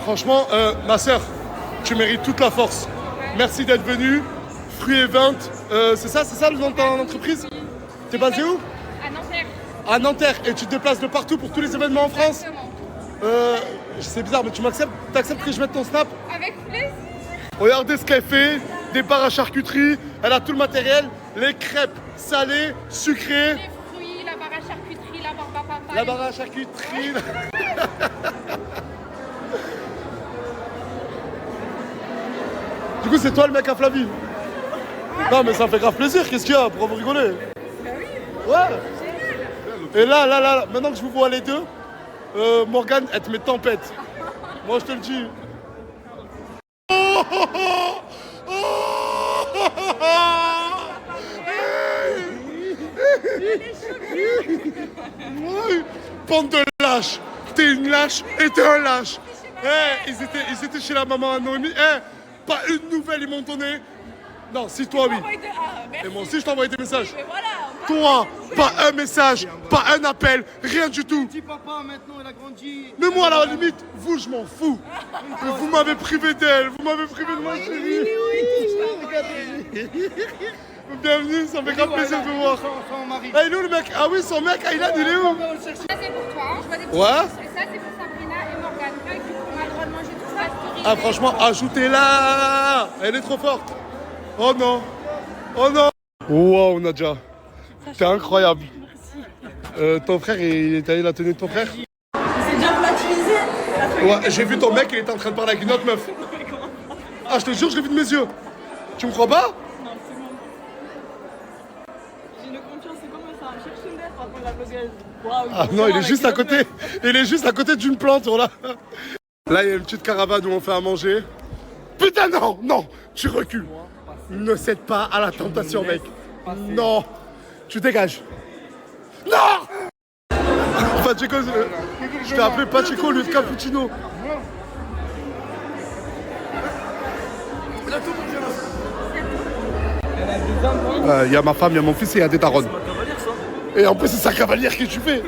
Franchement, ma sœur, tu mérites toute la force. Merci d'être venue. Fruit Event, c'est ça le nom de ton entreprise? T'es basé où? À Nanterre. À Nanterre. Et tu te déplaces de partout pour tous les événements en France? Exactement. C'est bizarre, mais tu m'acceptes? T'acceptes que je mette ton snap? Avec plaisir. Regardez ce qu'elle fait. Des barres à charcuterie. Elle a tout le matériel. Les crêpes salées, sucrées. Les fruits, la barre à charcuterie, la barre à papa. La barre à charcuterie. Du coup, c'est toi le mec à Flavie? Non, mais ça fait grave plaisir. Qu'est-ce qu'il y a? Pourquoi vous rigolez? Bah oui. Ouais. Et là, maintenant que je vous vois les deux, Morgane, elle te met tempête. Moi, je te le dis. Bande de lâches. T'es une lâche et t'es un lâche. Ils étaient chez la maman à Noémie. Pas une nouvelle, ils m'ont donné. Non, si toi, oui. Et moi aussi, je t'ai envoyé des messages. Toi, pas un message, pas un appel, rien du tout. Petit papa, maintenant, il a grandi. Mais moi, à la limite, vous, je m'en fous. Vous m'avez privé d'elle, vous m'avez privé de ma chérie. Bienvenue, ça me fait grave plaisir de vous voir. Ah, il est où le mec? Ah oui, son mec, Aylan, il est où? Ça, c'est pour toi. Je vois des petits Ouais. trucs. Et ça, c'est pour Sabrina et Morgane. Avec du on a le droit de manger tout ça. Ah, franchement, ajoutez-la. Elle est trop forte. Oh non. Oh non. Wow, Nadia. T'es incroyable. Ton frère, il est allé la tenue de ton frère? C'est bien relativisé. Ouais, j'ai vu ton mec, il était en train de parler avec une autre meuf. Ah, je te jure, je l'ai vu de mes yeux. Tu me crois pas? Non, c'est bon. J'ai une confiance, c'est comme ça. Cherche une lettre après la blogueuse. Waouh, Ah non, il est juste à côté. Il est juste à côté d'une plante, là. Là, il y a une petite caravane où on fait à manger. Putain, non, non, tu recules. Ne cède pas à la tentation, mec. Non, tu dégages. Non. Pacheco, je t'ai appelé Pacheco, lieu de cappuccino. Il y a ma femme, il y a mon fils et il y a des darons. Et en plus, c'est sa cavalière que tu fais.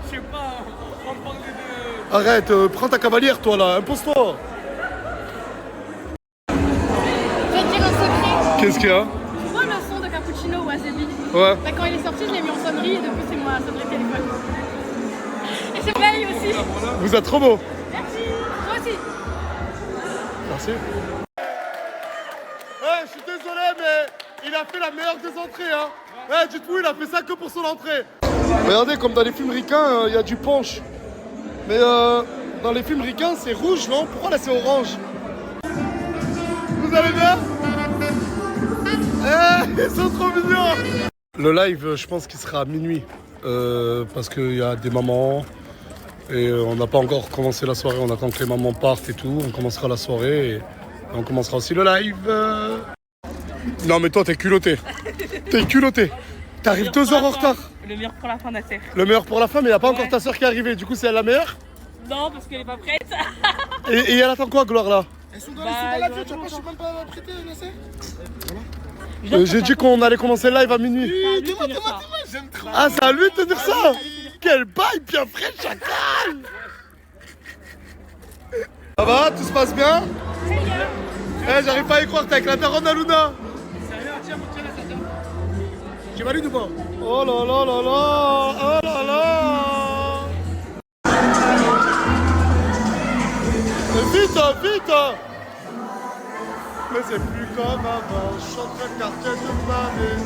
Je sais pas, on parle de... Arrête, prends ta cavalière, toi, là, impose-toi. Je vais te dire un secret. Qu'est-ce qu'il y a? Tu vois le son de cappuccino ou wasabi? Ouais. Bah, quand il est sorti, je l'ai mis en sonnerie et depuis, c'est moi, sonnerie de téléphone. Et c'est Maï aussi. Vous êtes trop beau. Merci. Toi aussi. Merci. Je suis désolé, mais il a fait la meilleure des entrées, hein. Dites-vous, il a fait ça que pour son entrée. Regardez, comme dans les films ricains, il y a du punch. Mais dans les films ricains, c'est rouge, non? Pourquoi là, c'est orange? Vous allez bien? Ils sont trop mignons. Le live, je pense qu'il sera à minuit. Parce qu'il y a des mamans. Et on n'a pas encore commencé la soirée. On attend que les mamans partent et tout. On commencera la soirée. Et on commencera aussi le live. Non, mais toi, t'es culotté. T'es culotté. T'arrives 2 heures en retard. Le meilleur pour la fin d'affaire. Le meilleur pour la fin, mais il n'y a pas encore Ouais. ta soeur qui est arrivée. Du coup, c'est elle la meilleure. Non, parce qu'elle est pas prête. Et elle attend quoi, Gloire, là? Elles sont dans Bah, la il vie, va tu vois pas, je suis même pas prêté, laissez. J'ai dit qu'on allait commencer le live à minuit. Dis-moi, j'aime trop. Ah, c'est à lui de te dire ça. Quel bail bien frais, chacal. Ça va? Tout se passe bien? J'arrive pas à y croire, t'es avec la daronne à Luna. Tu valides ou pas? Oh là là là là. Oh là là. Vite, vite. Mais c'est plus comme avant, je chanterai le quartier toute l'année,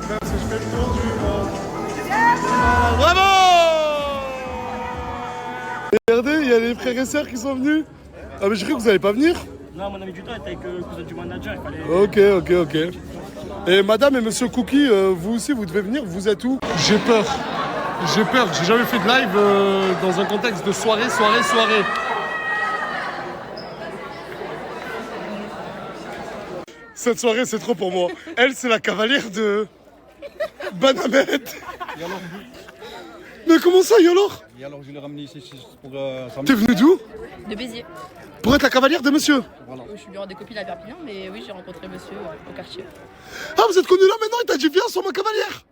même si je fais le tour du monde. Bravo! Regardez, il y a les frères et sœurs qui sont venus. Ah mais je croyais que vous n'allez pas venir. Non, mon ami du temps était avec le cousin du manager, il fallait... Ok. Et madame et monsieur Cookie, vous aussi vous devez venir, vous êtes où? J'ai peur, j'ai jamais fait de live dans un contexte de soirée. Cette soirée, c'est trop pour moi. Elle, c'est la cavalière de Banamet. Mais comment ça, Yalor? Et alors, je l'ai ramené ici pour T'es venu d'où? De Béziers. Pour être la cavalière de monsieur? Je suis dehors des copines à Perpignan, mais oui, j'ai rencontré monsieur au quartier. Ah, vous êtes connus là maintenant? Il t'a dit viens sur ma cavalière?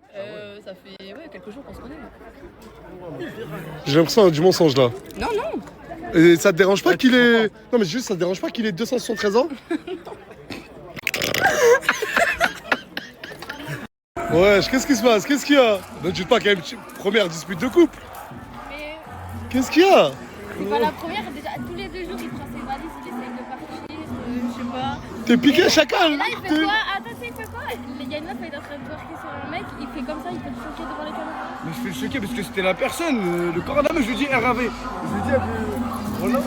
Ça fait quelques jours qu'on se connaît. J'ai l'impression qu'il y a du mensonge là. Non, Et ça te dérange pas qu'il ait... Non mais juste, ça te dérange pas qu'il ait 273 ans? Ouais, qu'est-ce qui se passe? Qu'est-ce qu'il y a? Ne dites pas quand même première dispute de couple. Mais Qu'est-ce qu'il y a? c'est pas la première, déjà tous les 2 jours il prend ses valises, il essaye de partir, je sais pas. T'es piqué chacal. Et là il fait quoi? Attends, il fait quoi? Il y a une meuf, elle est en train de twerker sur un mec, il fait comme ça, il peut te choquer devant les caméras. Mais je fais le choquer parce que c'était la personne, le corps d'âme, je lui dis RAV. Je lui dis, voilà.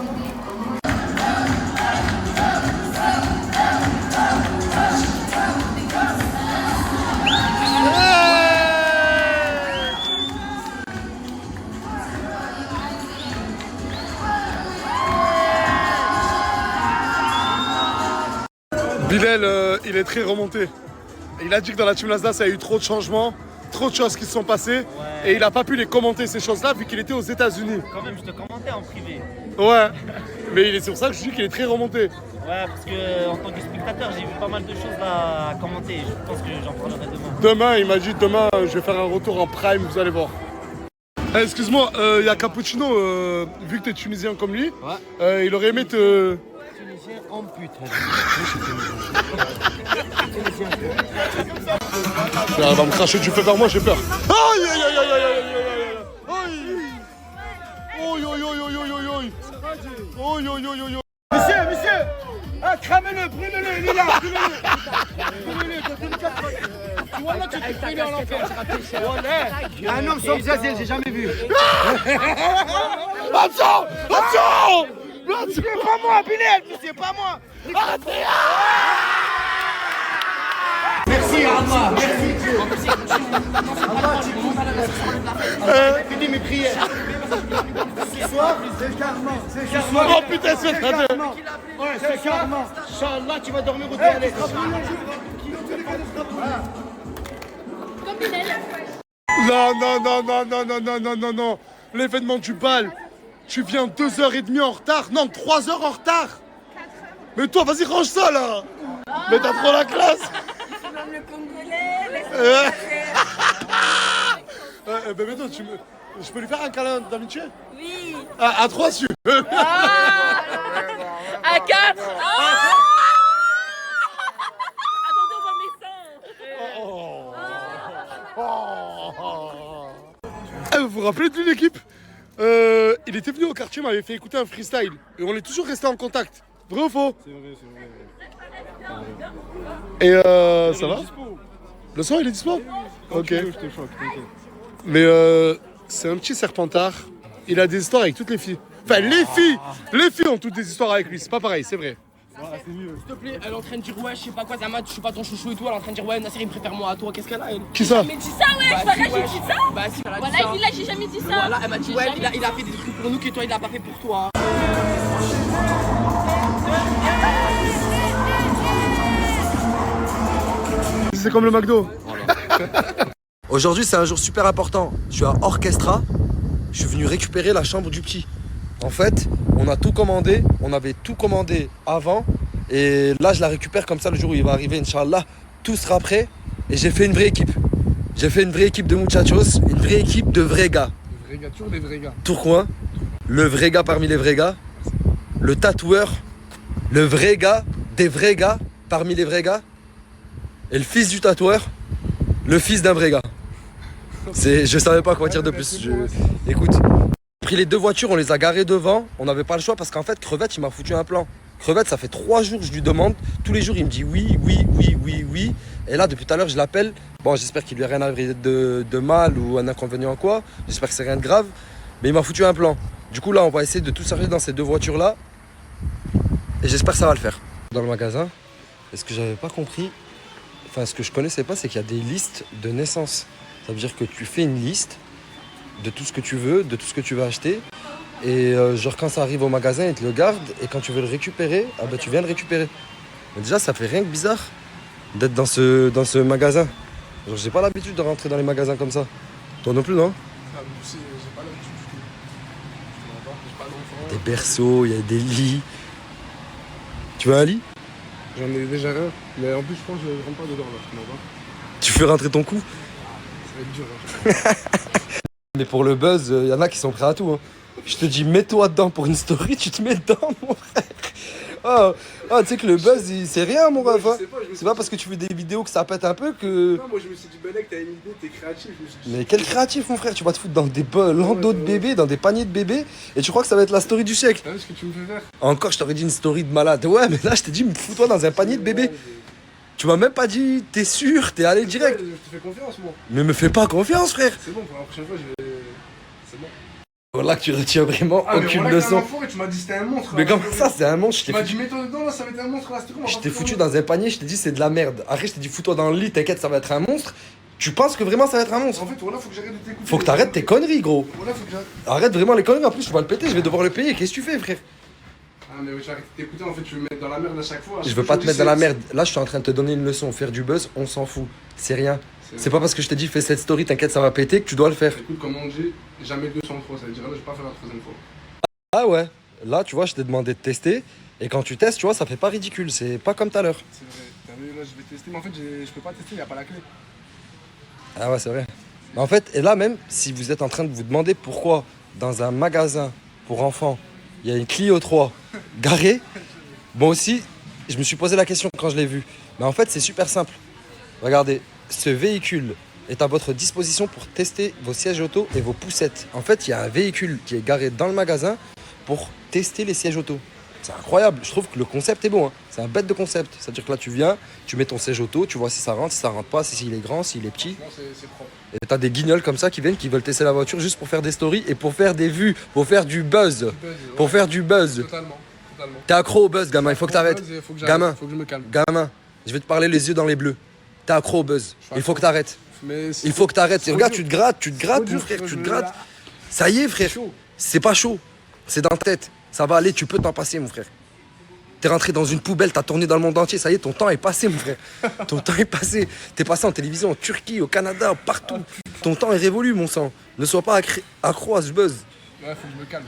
Bilal, il est très remonté. Il a dit que dans la Team Lazda, ça a eu trop de changements, trop de choses qui se sont passées. Ouais. Et il n'a pas pu les commenter, ces choses-là, vu qu'il était aux États-Unis. Quand même, je te commentais en privé. Ouais, mais c'est pour ça que je dis qu'il est très remonté. Ouais, parce que en tant que spectateur, j'ai vu pas mal de choses là à commenter. Je pense que j'en parlerai demain. Demain, il m'a dit, demain, je vais faire un retour en prime, vous allez voir. Excuse-moi, il y a Cappuccino, vu que tu es tunisien comme lui, ouais. Il aurait aimé te... Tunisien en pute. Il va me cracher du feu vers moi, j'ai peur. Aïe aïe aïe aïe aïe aïe aïe. Aïe aïe aïe aïe aïe aïe. Aïe aïe aïe aïe. Monsieur, ah, cramez-le, brûlez-le, il est là, brûlez-le, tu vois là, tu te fais en l'enfer. Un homme sans gazelle, j'ai jamais vu. Attention, attention. C'est pas moi, Bilal, c'est pas moi. Arrêtez. Merci Allah, merci Dieu. Allah, tu dis mes prières. Ce soir, c'est le karma. Ce soir, oh putain, c'est le karma. Ouais, c'est le karma. Inch'Allah, tu vas dormir au toilette. Comme Bilal. Non, non, non, non, non, non, non, non, non, non. L'événement du bal. Tu viens 2h30 en retard. Non, 3 heures en retard. Mais toi, vas-y, range ça là. Mais t'as trop la classe. Même le Congolais, Ben maintenant, je peux lui faire un câlin d'amitié? oui. À 3 si tu veux. À 4. Attendez, on voit mes seins. Vous vous rappelez de l'équipe? Il était venu au quartier, m'avait fait écouter un freestyle. Et on est toujours resté en contact. Vrai ou faux? C'est vrai, c'est vrai. Et ça va? Le son il est dispo? Ok. Je te choque, t'inquiète. Mais c'est un petit serpentard. Il a des histoires avec toutes les filles. Enfin, les filles ont toutes des histoires avec lui. C'est pas pareil, c'est vrai. C'est mieux. S'il te plaît, elle est en train de dire ouais, je sais pas quoi, Zama, je suis pas ton chouchou et tout. Elle est en train de dire ouais, Nasser, il préfère moi à toi. Qu'est-ce qu'elle a, elle? Qui ça? Mais dis ça, ouais, voilà, j'ai dit ça. Bah si, elle a dit Voilà, ça. il dit là, j'ai jamais dit ça. Voilà, elle m'a dit ouais, il a fait des trucs pour nous que toi, il a pas fait pour toi. C'est comme le McDo. Aujourd'hui, c'est un jour super important. Je suis à Orchestra. Je suis venu récupérer la chambre du petit. En fait, on a tout commandé. On avait tout commandé avant. Et là, je la récupère comme ça le jour où il va arriver, Inch'Allah. Tout sera prêt. Et j'ai fait une vraie équipe. J'ai fait une vraie équipe de muchachos. Une vraie équipe de vrais gars. Les vrais gars, toujours des vrais gars. Tourcoing. Le vrai gars parmi les vrais gars. Le tatoueur. Le vrai gars des vrais gars parmi les vrais gars. Et le fils du tatoueur. Le fils d'un vrai gars. Je savais pas quoi dire de plus. Écoute, on a pris les 2 voitures, on les a garées devant. On n'avait pas le choix parce qu'en fait, Crevette, il m'a foutu un plan. Crevette, ça fait 3 jours que je lui demande. Tous les jours, il me dit oui, oui, oui, oui, oui. Et là, depuis tout à l'heure, je l'appelle. Bon, j'espère qu'il lui a rien arrivé de mal ou un inconvénient ou quoi. J'espère que c'est rien de grave. Mais il m'a foutu un plan. Du coup, là, on va essayer de tout charger dans ces 2 voitures-là. Et j'espère que ça va le faire. Dans le magasin, et ce que j'avais pas compris, enfin, ce que je connaissais pas, c'est qu'il y a des listes de naissance. Ça veut dire que tu fais une liste de tout ce que tu veux, de tout ce que tu veux acheter. Et genre quand ça arrive au magasin, ils te le gardent. Et quand tu veux le récupérer, ah bah, tu viens le récupérer. Mais déjà, ça fait rien que bizarre d'être dans ce magasin. Genre, j'ai pas l'habitude de rentrer dans les magasins comme ça. Toi non plus, non? J'ai pas l'habitude du tout. J'ai pas d'enfant. Des berceaux, il y a des lits. Tu veux un lit? J'en ai déjà un. Mais en plus, je pense que je rentre pas dedans là. Tu m'en vas? Tu fais rentrer ton cou? Ça va être dur. Hein. Mais pour le buzz, il y en a qui sont prêts à tout. Hein. Je te dis, mets-toi dedans pour une story, tu te mets dedans, mon frère. Oh, oh tu sais que le buzz, c'est rien, mon ref. Hein. C'est pas parce que tu fais des vidéos que ça pète un peu que. Non, moi je me suis dit, Belek, t'as une idée, t'es créatif. Je me suis dit, Mais quel créatif, mon frère. Tu vas te foutre dans des landaux de bébés, dans des paniers de bébés, et tu crois que ça va être la story du siècle. t'as vu ce que tu me fais faire? Encore, je t'aurais dit une story de malade. Ouais, mais là, je t'ai dit, fous-toi dans un panier de bébés. Tu m'as même pas dit, t'es sûr, t'es allé direct. Je te fais confiance, moi. Mais me fais pas confiance, frère. C'est bon, pour la prochaine fois, je vais. C'est bon. Voilà que tu retiens vraiment Ah, mais aucune voilà que t'es un leçon. enfoiré, tu m'as dit c'était un monstre. Mais là, comment la ça, story. c'est un monstre? Tu m'as dit, mets-toi dedans, là, ça va être un monstre, la story. Je t'ai foutu dans un panier, je t'ai dit, c'est de la merde. Après, je t'ai dit, fous-toi dans le lit, t'inquiète, ça va être un monstre. Tu penses que vraiment ça va être un monstre? En fait, voilà, faut que j'arrête de t'écouter. Faut que t'arrêtes tes conneries, gros. Voilà, faut que j'arrête. Arrête vraiment les conneries, en plus, tu vas le péter, je vais devoir le payer. Qu'est-ce que tu fais, frère? Ah, mais j'arrête de t'écouter, en fait, tu veux me mettre dans la merde à chaque fois. Je veux pas te mettre dans la merde. Là, je suis en train de te donner une leçon. Faire du buzz, on s'en fout. C'est rien. C'est pas parce que je t'ai dit, fais cette story, t'inquiète, ça va péter, que tu dois le faire. Écoute, comme on dit, jamais 200 fois, ça veut dire là, je vais pas faire la troisième fois. Ah ouais. Là, tu vois, je t'ai demandé de tester. Et quand tu testes, tu vois, ça fait pas ridicule. C'est pas comme tout à l'heure. C'est vrai, t'as vu, là, je vais tester, mais en fait, je peux pas tester, y a pas la clé. Ah ouais, c'est vrai. Mais en fait, et là même, si vous êtes en train de vous demander pourquoi dans un magasin pour enfants, il y a une Clio 3 garée, moi aussi, je me suis posé la question quand je l'ai vu. Mais en fait, c'est super simple. Regardez, ce véhicule est à votre disposition pour tester vos sièges auto et vos poussettes. En fait, il y a un véhicule qui est garé dans le magasin pour tester les sièges auto. C'est incroyable, je trouve que le concept est bon. Hein. C'est un bête de concept. C'est-à-dire que là, tu viens, tu mets ton siège auto, tu vois si ça rentre pas, si il est grand, s'il est petit. Non, c'est propre. Et t'as des guignols comme ça qui viennent, qui veulent tester la voiture juste pour faire des stories et pour faire des vues, pour faire du buzz. Pour faire du buzz. Totalement. T'es accro au buzz, gamin, il faut que t'arrêtes. Faut que j'arrête, Gamin, faut que je me calme. gamin, je vais te parler les yeux dans les bleus. T'es accro au buzz, il faut que t'arrêtes. Mais Il faut que t'arrêtes. c'est Regarde, trop tu te grattes, mon dur, frère, tu je te me- grattes. Ça y est, frère. chaud. C'est pas chaud. C'est dans ta tête. Ça va aller, tu peux t'en passer, mon frère. T'es rentré dans une poubelle, t'as tourné dans le monde entier. Ça y est, ton temps est passé, mon frère. Ton temps est passé. T'es passé en télévision, en Turquie, au Canada, partout. Ton temps est révolu, mon sang. Ne sois pas accro à ce buzz. Ouais, faut que je me calme.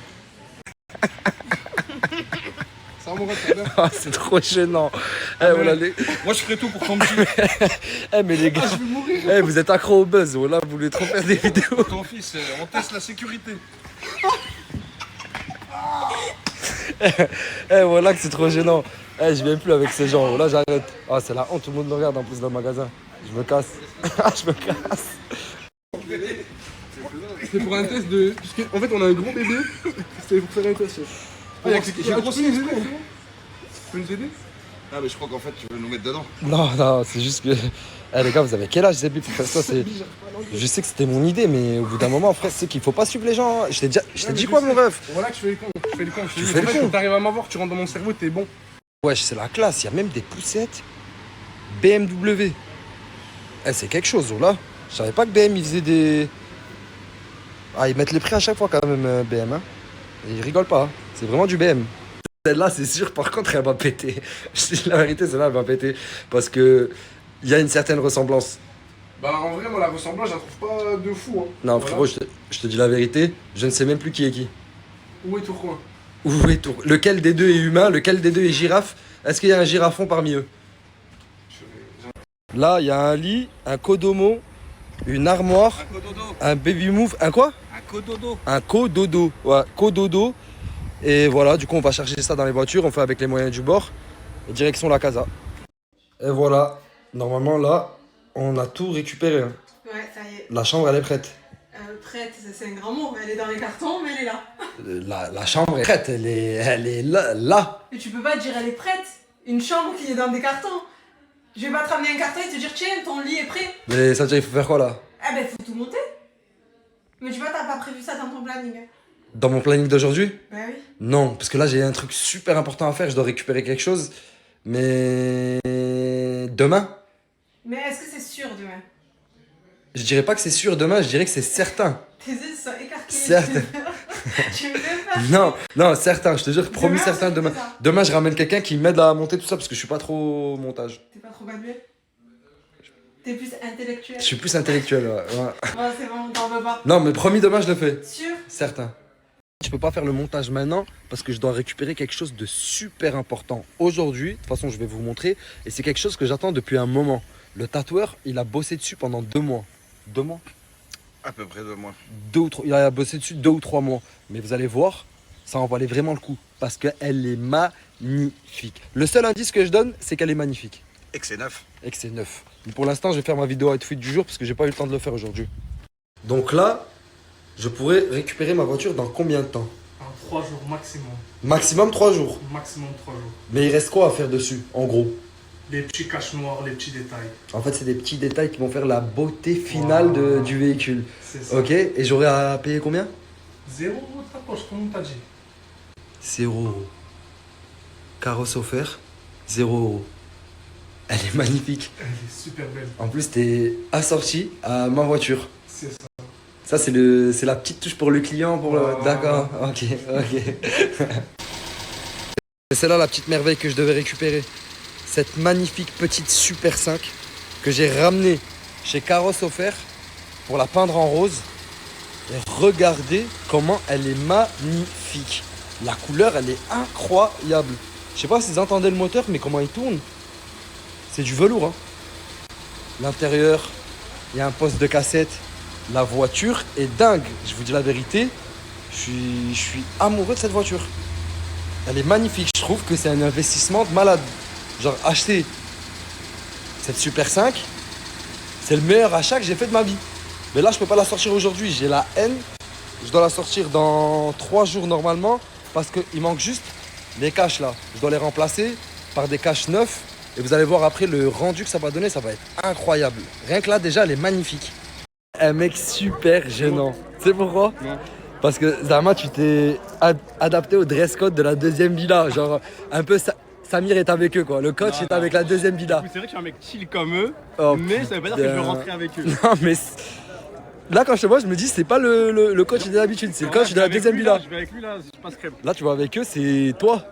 Ça va, mon ref, ça va bien. Ah, c'est trop gênant. Voilà, Moi, je ferai tout pour ton mais les gars, Ah, je vais mourir. vous êtes accro au buzz. Voilà, vous voulez trop faire des vidéos. ton fils. On teste la sécurité. Voilà que c'est trop gênant. Je viens plus avec ces gens. Là, j'arrête. Ah, c'est la honte. Tout le monde me regarde en plus dans le magasin. Je me casse. Je me casse. C'est pour un test de. En fait, on a un gros bébé. C'était pour faire un test. Ah, J'ai grossi les Tu peux nous aider? Ah, mais je crois qu'en fait, tu veux nous mettre dedans. Non, non, c'est juste que. Les gars, vous avez quel âge, Zébi, pour faire ça? Je sais que c'était mon idée, mais au bout d'un moment, frère, c'est qu'il faut pas suivre les gens. Hein. Je t'ai dit quoi, mon ref? Voilà que je fais le con. Je fais le con. Tu fais le con. Quand t'arrives à m'avoir, tu rentres dans mon cerveau, t'es bon. Wesh, c'est la classe. Il y a même des poussettes BMW. C'est quelque chose, oh là. Je savais pas que BM, ils faisaient des. Ah, ils mettent les prix à chaque fois, quand même, BM. Hein. Et ils rigolent pas. Hein. C'est vraiment du BM. Celle-là, c'est sûr, par contre, elle va péter. Je dis la vérité, celle-là, elle va péter. Parce que. Il y a une certaine ressemblance. Bah, en vrai, moi, la ressemblance, je la trouve pas de fou. Hein. Non, Voilà. frérot, je te dis la vérité, je ne sais même plus qui est qui. Où est Tourcoing? Où est tout? Lequel des deux est humain, lequel des deux est girafe? Est-ce qu'il y a un girafon parmi eux? Là, il y a un lit, un kodomo, une armoire, Un cododo. un baby move, un quoi? Un cododo. Un kododo, ouais, kododo. Et voilà, du coup, on va chercher ça dans les voitures, on fait avec les moyens du bord. Et direction la casa. Et voilà, normalement là, on a tout récupéré. Hein. Ouais, ça y est. La chambre, elle est prête. Prête, c'est un grand mot. Elle est dans les cartons, mais elle est là. La chambre est prête, elle est là. Et tu peux pas te dire elle est prête. Une chambre qui est dans des cartons. Je vais pas te ramener un carton et te dire tiens, ton lit est prêt. Mais ça veut dire, il faut faire quoi là? Ah ben faut tout monter. Mais tu vois, t'as pas prévu ça dans ton planning. Dans mon planning d'aujourd'hui? Bah oui. Non, parce que là j'ai un truc super important à faire, je dois récupérer quelque chose. Mais demain? Mais est-ce que c'est sûr demain? Je dirais pas que c'est sûr demain, je dirais que c'est certain. Tes yeux sont écarquillés. Certes. Tu veux faire? Non, certain, je te jure, promis Demain, certain c'est demain. ça. Demain je ramène quelqu'un qui m'aide à monter tout ça parce que je suis pas trop au montage. T'es pas trop manuel? T'es plus intellectuel? Je suis plus intellectuel, ouais. Bon, c'est bon, t'en veux pas. Non, mais promis demain je le fais. Sûr? Certain. Je peux pas faire le montage maintenant parce que je dois récupérer quelque chose de super important aujourd'hui. De toute façon, je vais vous montrer. Et c'est quelque chose que j'attends depuis un moment. Le tatoueur, il a bossé dessus pendant 2 mois. 2 mois? À peu près 2 mois. Il a bossé dessus 2 ou 3 mois. Mais vous allez voir, ça en valait vraiment le coup. Parce qu'elle est magnifique. Le seul indice que je donne, c'est qu'elle est magnifique. Et que c'est neuf. Et que c'est neuf. Mais pour l'instant, je vais faire ma vidéo outfit du jour parce que j'ai pas eu le temps de le faire aujourd'hui. Donc là, je pourrais récupérer ma voiture dans combien de temps? En 3 jours maximum. Maximum 3 jours. Maximum 3 jours. Mais il reste quoi à faire dessus, en gros? Les petits caches noirs, les petits détails. En fait, c'est des petits détails qui vont faire la beauté finale du véhicule. C'est ça. Ok, et j'aurai à payer combien? 0 € de ta poche, comme on t'a dit. 0 €. Carrosse offert, 0 €. Elle est magnifique. Elle est super belle. En plus, t'es assorti à ma voiture. C'est ça. Ça, c'est la petite touche pour le client. D'accord, ok. C'est là la petite merveille que je devais récupérer. Cette magnifique petite Super 5 que j'ai ramenée chez Carrosse Offert pour la peindre en rose. Et regardez comment elle est magnifique. La couleur, elle est incroyable. Je sais pas si vous entendez le moteur, mais comment il tourne. C'est du velours. Hein. L'intérieur, il y a un poste de cassette. La voiture est dingue. Je vous dis la vérité, je suis amoureux de cette voiture. Elle est magnifique. Je trouve que c'est un investissement de malade. Genre, acheter cette Super 5, c'est le meilleur achat que j'ai fait de ma vie. Mais là, je peux pas la sortir aujourd'hui. J'ai la haine. Je dois la sortir dans 3 jours normalement parce qu'il manque juste les caches là. Je dois les remplacer par des caches neufs. Et vous allez voir après le rendu que ça va donner, ça va être incroyable. Rien que là, déjà, elle est magnifique. Un mec super gênant. Tu sais pourquoi? Non. Parce que Zama, tu t'es adapté au dress code de la deuxième villa. Genre, un peu Samir est avec eux, quoi. Le coach est avec la deuxième villa. C'est vrai que je suis un mec chill comme eux, Oh, mais ça veut pas dire que je veux rentrer avec eux. Non, mais là, quand je te vois, je me dis, c'est pas le coach de l'habitude, c'est le coach de la deuxième villa. Je vais avec lui là, je passe crème. Là, tu vois, avec eux, c'est toi.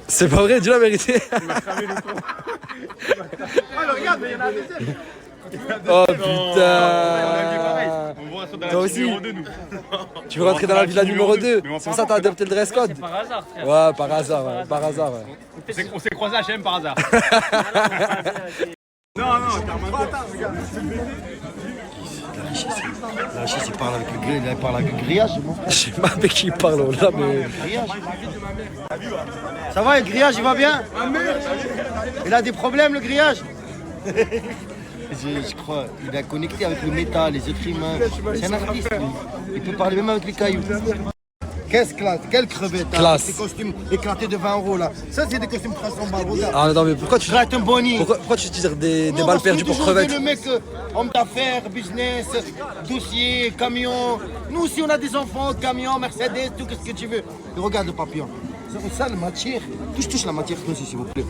C'est pas vrai, dis la vérité. Il m'a cramé le con. Oh, regarde, il y en a un deuxième. Oh putain. On va rentrer dans Toi la aussi. numéro 2, nous. Tu veux rentrer dans la villa numéro 2. Mais on C'est pour ça que t'as adopté le dress code. Par hasard, frère. Ouais, par hasard, ouais, par hasard. Ouais. On s'est croisés à H&M par hasard. Non, t'as remarqué. Regarde. La richesse, il parle avec le grillage. Je sais pas avec qui il parle là, mais. Ça va, le grillage, il va bien? Il a des problèmes, le grillage? Je crois, il est connecté avec le métal, les êtres humains. C'est un artiste, lui. Il peut parler même avec les cailloux. Quelle crevette, Classe. Ces costumes éclatés de 20 € là. Ça, c'est des costumes 300 balles, regarde. Ah non, mais pourquoi tu. Grate un boni. Pourquoi tu tires des Non, balles parce que perdues pour toujours crevettes? le mec, homme d'affaires, business, dossier, camion. Nous aussi, on a des enfants, camion, Mercedes, tout ce que tu veux. Et regarde le papillon. Ça, la matière. Touche la matière, aussi, s'il vous plaît.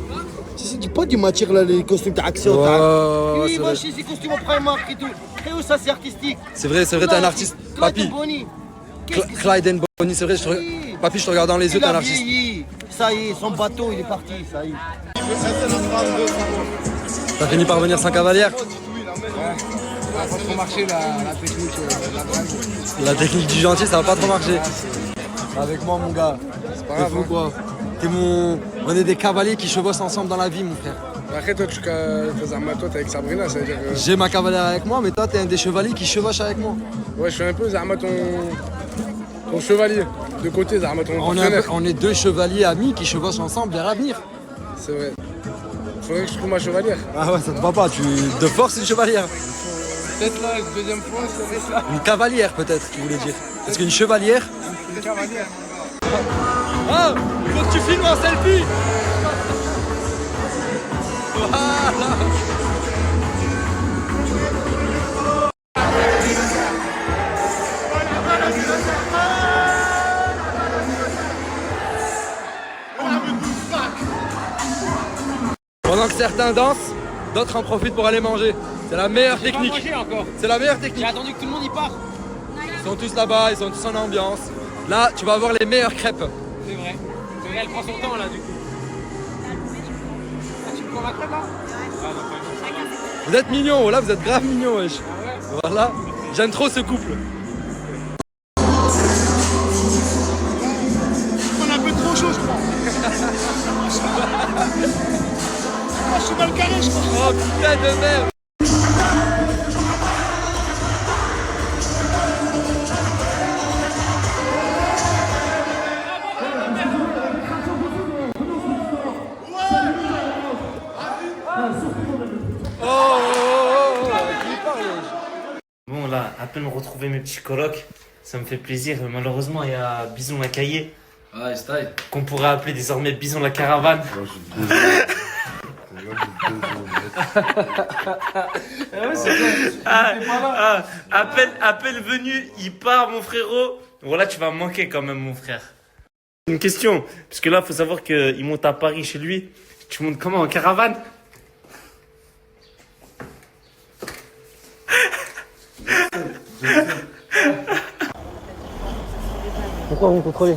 C'est pas du matière, là, les costumes d'action. Ouais, Oui, c'est va vrai. chez ces costumes au Primark et tout. Et où ça, c'est artistique. C'est vrai, t'es un artiste. Papi. Boni. Clyde and Bonnie, c'est vrai. Papi, je te regarde dans les yeux, t'es un artiste. Vieilli. Ça y est, son bateau, il est parti, ça y est. T'as fini par venir sans cavalière? Ça va pas trop marcher la technique, la drague. La technique du gentil, ça va pas trop marcher. Avec moi, mon gars. C'est pas T'es grave. fou, quoi. On est des cavaliers qui chevauchent ensemble dans la vie, mon frère. Après, toi, tu faisais un matot avec Sabrina, ça veut dire que. J'ai ma cavalière avec moi, mais toi, t'es un des chevaliers qui chevauche avec moi. Ouais, je suis un peu Zarma ton chevalier. De côté, Zarma ton partenaire. On est 2 chevaliers amis qui chevauchent ensemble vers l'avenir. C'est vrai. Faudrait que je trouve ma chevalière. Ah ouais, ça te va pas. De force, une chevalière. Peut-être là, deuxième fois, c'est ça. Une cavalière, peut-être, tu voulais dire. Parce qu'une chevalière. Une cavalière. Ah, il faut que tu filmes en selfie. Voilà. Pendant que certains dansent, d'autres en profitent pour aller manger. C'est la meilleure technique. C'est la meilleure technique. J'ai attendu que tout le monde y part. Ils sont tous là-bas, ils sont tous en ambiance. Là, tu vas avoir les meilleures crêpes. C'est vrai. C'est vrai, elle prend son temps là du coup. Ah, tu me prends ma crêpe là? Vous êtes mignons, là vous êtes grave mignons, wesh. Voilà, j'aime trop ce couple. On a un peu trop chaud, je crois. Je suis mal carré, je crois. Oh putain de merde. peine retrouver mes petits colocs. Ça me fait plaisir. Malheureusement, il y a Bison la cahier. Ah, style. Qu'on pourrait appeler désormais Bison la caravane. À peine venu, il part, mon frérot. Voilà, tu vas me manquer quand même, mon frère. Une question, parce que là, il faut savoir qu'il monte à Paris chez lui. Tu montes comment, en caravane? Pourquoi vous me contrôlez?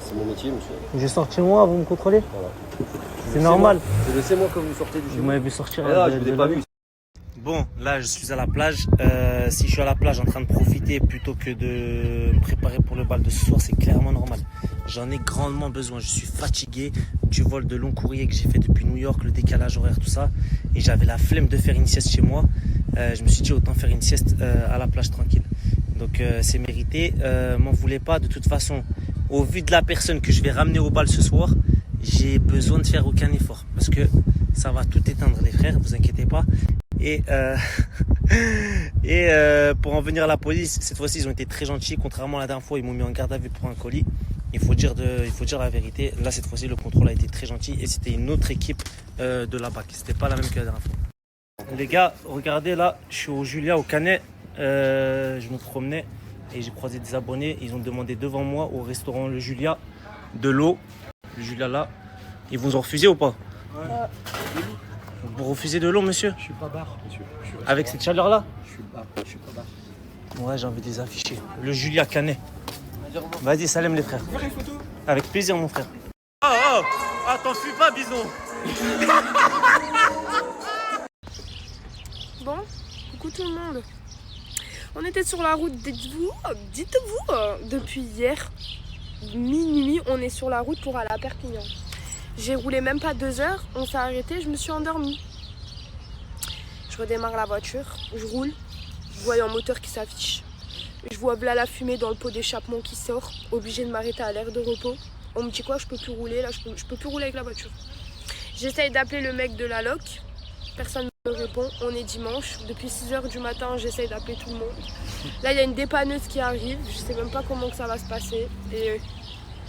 C'est mon métier, monsieur. J'ai sorti moi, vous me contrôlez? Voilà. C'est normal. Laissez-moi quand vous sortez du chez Vous moi. m'avez vu sortir. Là, je ne l'ai pas vu. Bon, là, je suis à la plage. Si je suis à la plage en train de profiter plutôt que de me préparer pour le bal de ce soir, c'est clairement normal. J'en ai grandement besoin. Je suis fatigué du vol de long courrier que j'ai fait depuis New York, le décalage horaire, tout ça. Et j'avais la flemme de faire une sieste chez moi. Je me suis dit autant faire une sieste à la plage tranquille. Donc c'est mérité. M'en voulez pas. De toute façon, au vu de la personne que je vais ramener au bal ce soir, j'ai besoin de faire aucun effort. Parce que ça va tout éteindre, les frères, vous inquiétez pas. Et pour en venir à la police, cette fois-ci ils ont été très gentils. Contrairement à la dernière fois, ils m'ont mis en garde à vue pour un colis. Il faut dire la vérité. Là, cette fois-ci, le contrôle a été très gentil et c'était une autre équipe de la BAC. C'était pas la même que la dernière fois. Les gars, regardez là, je suis au Julia, au Canet. Je me promenais et j'ai croisé des abonnés. Ils ont demandé devant moi au restaurant Le Julia de l'eau. Le Julia là. Ils vous ont refusé ou pas? Ouais. Vous refusez de l'eau, monsieur? Je suis pas bar, monsieur. Avec cette chaleur-là? Je suis pas bar. Ouais, j'ai envie de les afficher. Le Julia Canet. Vas-y, salam les frères. Avec plaisir, mon frère. Oh, t'en fuis pas, Bison. Bon, coucou tout le monde. On était sur la route, dites-vous, depuis hier, minuit, on est sur la route pour aller à Perpignan. J'ai roulé même pas 2 heures, on s'est arrêté, je me suis endormie. Je redémarre la voiture, je roule, je vois un moteur qui s'affiche. Je vois là la fumée dans le pot d'échappement qui sort, obligé de m'arrêter à l'aire de repos. On me dit quoi, je peux plus rouler, là je peux plus rouler avec la voiture. J'essaye d'appeler le mec de la loc, personne ne me répond, on est dimanche. Depuis 6 heures du matin, j'essaye d'appeler tout le monde. Là il y a une dépanneuse qui arrive, je sais même pas comment que ça va se passer. Et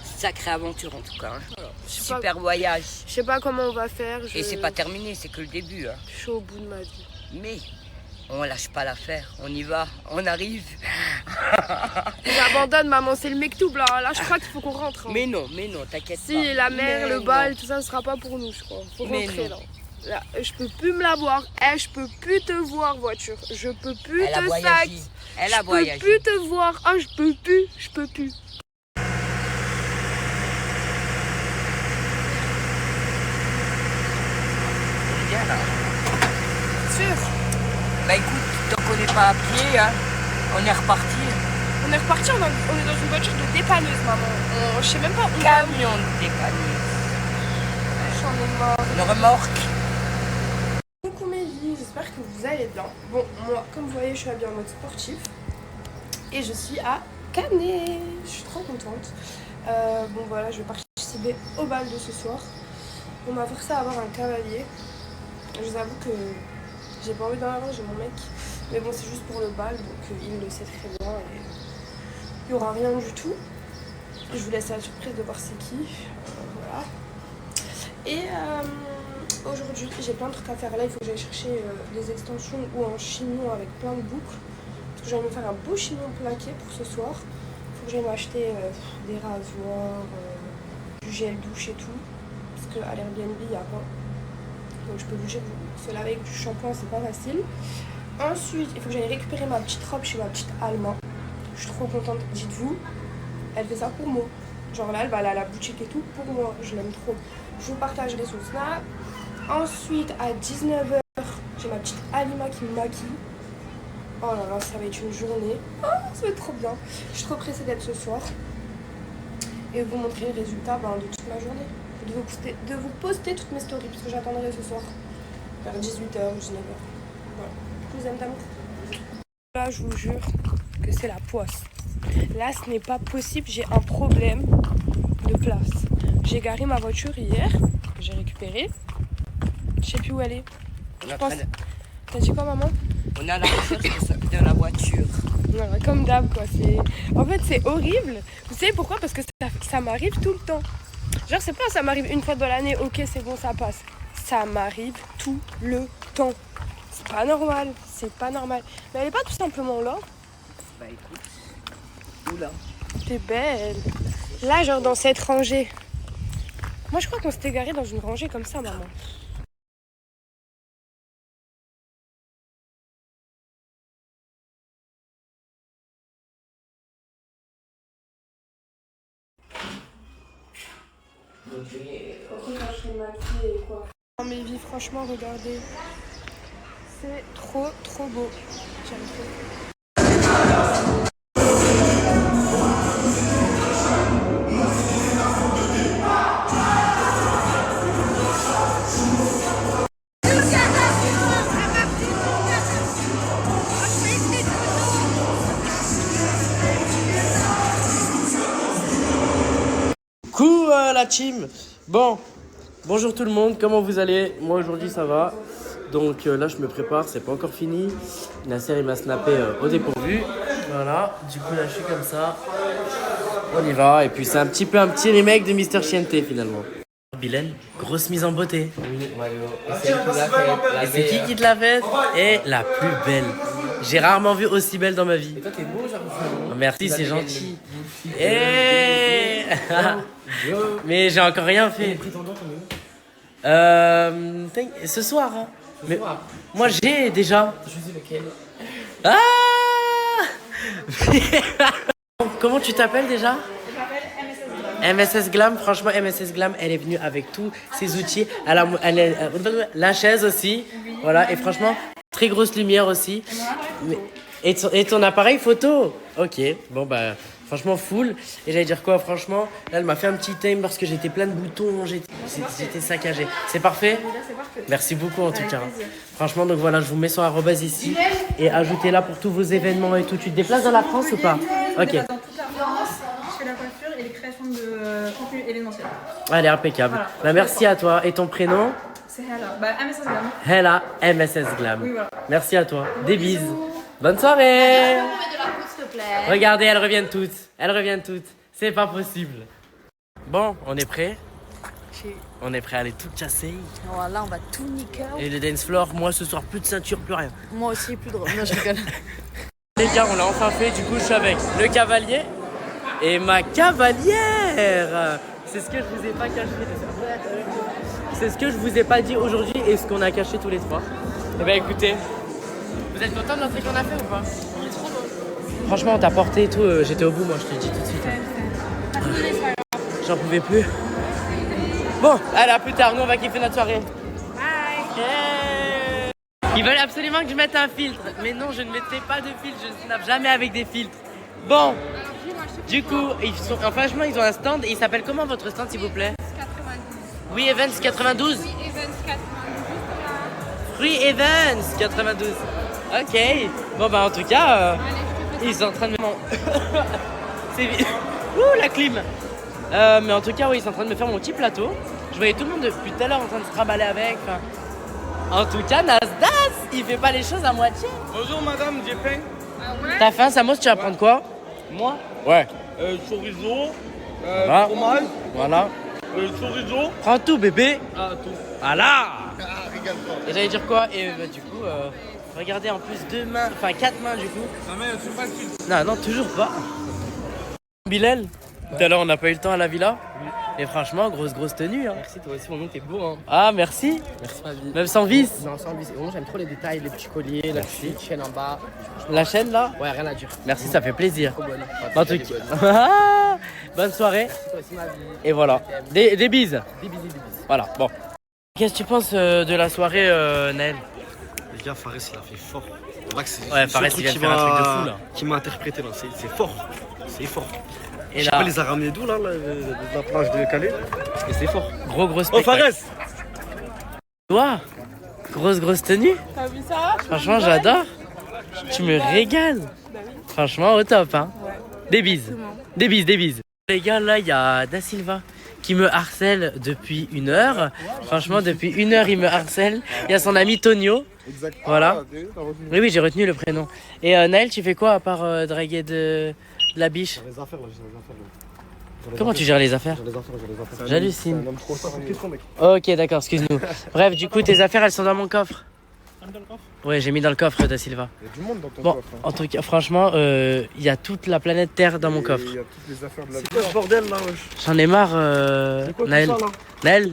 sacrée aventure en tout cas. Hein. Super voyage. Je sais pas comment on va faire. Et c'est pas terminé, c'est que le début. Hein. Je suis au bout de ma vie. Mais on lâche pas l'affaire, on y va, on arrive. J'abandonne maman, c'est le mektoub là. Là je crois qu'il faut qu'on rentre. Hein. Mais non, t'inquiète pas. Si la mer, mais le bal, tout ça, ce sera pas pour nous je crois. Faut rentrer là. Là, je peux plus me la voir. Je peux plus te voir voiture. Je peux plus te sac. Elle a voyagé. Je peux plus te voir. Ah je peux plus. Bien là. Sûr. Bah écoute, tant qu'on n'est pas à pied, hein, on est reparti. On est reparti, on est dans une voiture de dépanneuse maman. Je sais même pas. Camion de dépanneuse. J'en ai marre. Une remorque. Coucou mes vies, j'espère que vous allez bien. Bon, moi, comme vous voyez, je suis habillée en mode sportif. Et je suis à Canet. Je suis trop contente. Bon voilà, je vais participer au bal de ce soir. On m'a forcé à avoir un cavalier. Je vous avoue que j'ai pas envie d'en avoir, j'ai mon mec. Mais bon, c'est juste pour le bal, donc il le sait très bien. Et il n'y aura rien du tout. Je vous laisse la surprise de voir c'est qui. Voilà. Et aujourd'hui, j'ai plein de trucs à faire. Là, il faut que j'aille chercher des extensions ou un chignon avec plein de boucles. Parce que j'ai envie de me faire un beau chignon plaqué pour ce soir. Il faut que j'aille m'acheter des rasoirs, du gel douche et tout. Parce qu'à l'Airbnb, il n'y a pas. Donc je peux bouger se laver avec du shampoing, c'est pas facile. Ensuite, il faut que j'aille récupérer ma petite robe chez ma petite Alma. Je suis trop contente, dites-vous. Elle fait ça pour moi. Genre là, elle va aller à la boutique et tout pour moi. Je l'aime trop. Je vous partagerai son snap. Ensuite, à 19 h, j'ai ma petite Alima qui me maquille. Oh là là, ça va être une journée. Oh, ça va être trop bien. Je suis trop pressée d'être ce soir. Et vous montrer le résultat de toute ma journée. De vous poster toutes mes stories, parce que j'attendrai ce soir. Vers 18 h ou 19 h. Voilà. Je vous aime d'amour. Là, je vous jure que c'est la poisse. Là, ce n'est pas possible. J'ai un problème de place. J'ai garé ma voiture hier, que j'ai récupérée. Je sais plus où elle est. Je pense. T'as dit quoi, maman? On est à la recherche de la voiture. Voilà, comme d'hab quoi. En fait c'est horrible. Vous savez pourquoi? Parce que ça m'arrive tout le temps. Genre c'est pas ça m'arrive une fois dans l'année, ok c'est bon ça passe. Ça m'arrive tout le temps. C'est pas normal, c'est pas normal. Mais elle est pas tout simplement là. Bah écoute. Oula. T'es belle. Là genre dans cette rangée. Moi je crois qu'on s'était garé dans une rangée comme ça maman. Dans mes vies, franchement, regardez. C'est trop beau. J'aime trop. Coucou la team. Bon, bonjour tout le monde, comment vous allez? Moi aujourd'hui ça va. Donc là je me prépare, c'est pas encore fini. Nasser il m'a snappé au dépourvu. Voilà, du coup là je suis comme ça. On y va, et puis c'est un petit remake de Mister Chiente finalement. Bilal, grosse mise en beauté. Oui, et c'est qui te l'a faite? Et la plus belle. J'ai rarement vu aussi belle dans ma vie. Et toi t'es beau, genre. Merci, c'est gentil. Et mais j'ai encore rien fait. Ce soir. Hein. Mais moi j'ai déjà. Je sais lequel. Ah. Comment tu t'appelles déjà? Je m'appelle MSS Glam. Franchement, MSS Glam, elle est venue avec tous ses outils. La chaise aussi. Voilà, et franchement, très grosse lumière aussi. Et ton appareil photo. Ok, bon bah, franchement full. Et j'allais dire quoi, franchement, là elle m'a fait un petit time parce que j'étais plein de boutons, j'étais saccagé. C'est parfait? Merci beaucoup en tout cas. Franchement, donc voilà, je vous mets son arrobase ici. Et ajoutez-la pour tous vos événements et tout. Tu te déplaces dans la France ou pas? Ok. Dans toute la France, je fais la coiffure et les créations de contenu événementiel. Allez, impeccable. Voilà. Bah, merci à toi. Et ton prénom? C'est Hella. Bah, MSS Glam. Hella, MSS Glam. Oui, voilà. Merci à toi. Des bises. Bonne soirée. Regardez, elles reviennent toutes. Elles reviennent toutes. C'est pas possible. Bon, on est prêt? On est prêt à aller tout casser. Voilà, on va tout niquer. Et le dance floor, moi ce soir, plus de ceinture, plus rien. Moi aussi, plus drôle. Non, je rigole. Les gars, on l'a enfin fait. Du coup, je suis avec le cavalier et ma cavalière. C'est ce que je vous ai pas caché. C'est ce que je vous ai pas dit aujourd'hui et ce qu'on a caché tous les trois. Eh ben écoutez, vous êtes content de l'entrée qu'on a fait ou pas? Il est trop beau. Franchement, on t'a porté et tout. J'étais au bout, moi, je te le dis tout de suite. J'en pouvais plus. Bon, allez, à plus tard. Nous, on va kiffer notre soirée. Bye. Yeah. Ils veulent absolument que je mette un filtre. Mais non, je ne mettrai pas de filtre. Je ne snap jamais avec des filtres. Bon, du coup, franchement, ils ont un stand. Et il s'appelle comment votre stand, s'il vous plaît? 92. Oui, Evans 92. Free Evans 92. Ok. Bon, bah, en tout cas, ils sont en train de me. C'est vite. Ouh, la clim. Mais en tout cas, oui, ils sont en train de me faire mon petit plateau. Je voyais tout le monde depuis tout à l'heure en train de se raballer avec. En tout cas, Nasdas, il fait pas les choses à moitié. Bonjour madame, j'ai faim. T'as faim, Samos, tu vas prendre quoi? Moi? Ouais. Chorizo, Voilà. fromage, Voilà. chorizo. Prends tout, bébé. Ah, tout. Voilà. Et j'allais dire quoi? Et bah, du coup, regardez, en plus, 2 mains, enfin 4 mains du coup. Non mais je suis pas sûr. Non, non, toujours pas. Bilal, tout à l'heure, on n'a pas eu le temps à la villa. Et franchement, grosse tenue. Hein. Merci, toi aussi, mon nom, t'es beau. Hein. Ah, merci. Merci, ma vie. Même sans vis? Non, sans vis. Vraiment, j'aime trop les détails, les petits colliers, la petite chaîne en bas. La chaîne là? Ouais, rien à dire. Merci, ça fait plaisir. Trop bonne. En tout cas, bonne soirée. Merci, toi aussi, ma vie. Et voilà, des bises. Des bises. Voilà, bon. Qu'est-ce que tu penses de la soirée, Naël? Les gars, Fares, il a fait fort. Ouais, Fares, il vient de faire un truc de fou là. Qui m'a interprété là, c'est fort. C'est fort. Et je sais là, pas, les a ramenés d'où là, la plage de Calais. Et c'est fort. gros Oh, spectacle. Fares! Toi, grosse tenue. T'as vu ça? Franchement, j'adore. Tu me régales. Franchement, au top, hein. Ouais. Des bises. Des bises. Les gars, là, il y a Da Silva qui me harcèle depuis 1 heure. Franchement, depuis 1 heure, il me harcèle. Il y a son ami Tonio. Voilà. Oui, oui, j'ai retenu le prénom. Et Naël, tu fais quoi à part draguer de la biche? Les affaires, là, j'ai les affaires. Comment tu gères les affaires? J'ai les affaires. J'hallucine. Ok, d'accord, excuse-nous. Bref, du coup, tes affaires, elles sont dans mon coffre. Ouais, j'ai mis dans le coffre Da Silva. Il y a du monde dans ton Bon, coffre. Hein. en tout cas, franchement, il y a toute la planète Terre dans mon coffre. Il y a toutes les affaires de la vie. C'est quoi ce bordel là, wesh? J'en ai marre, C'est quoi tout Naël. ça, là? Naël?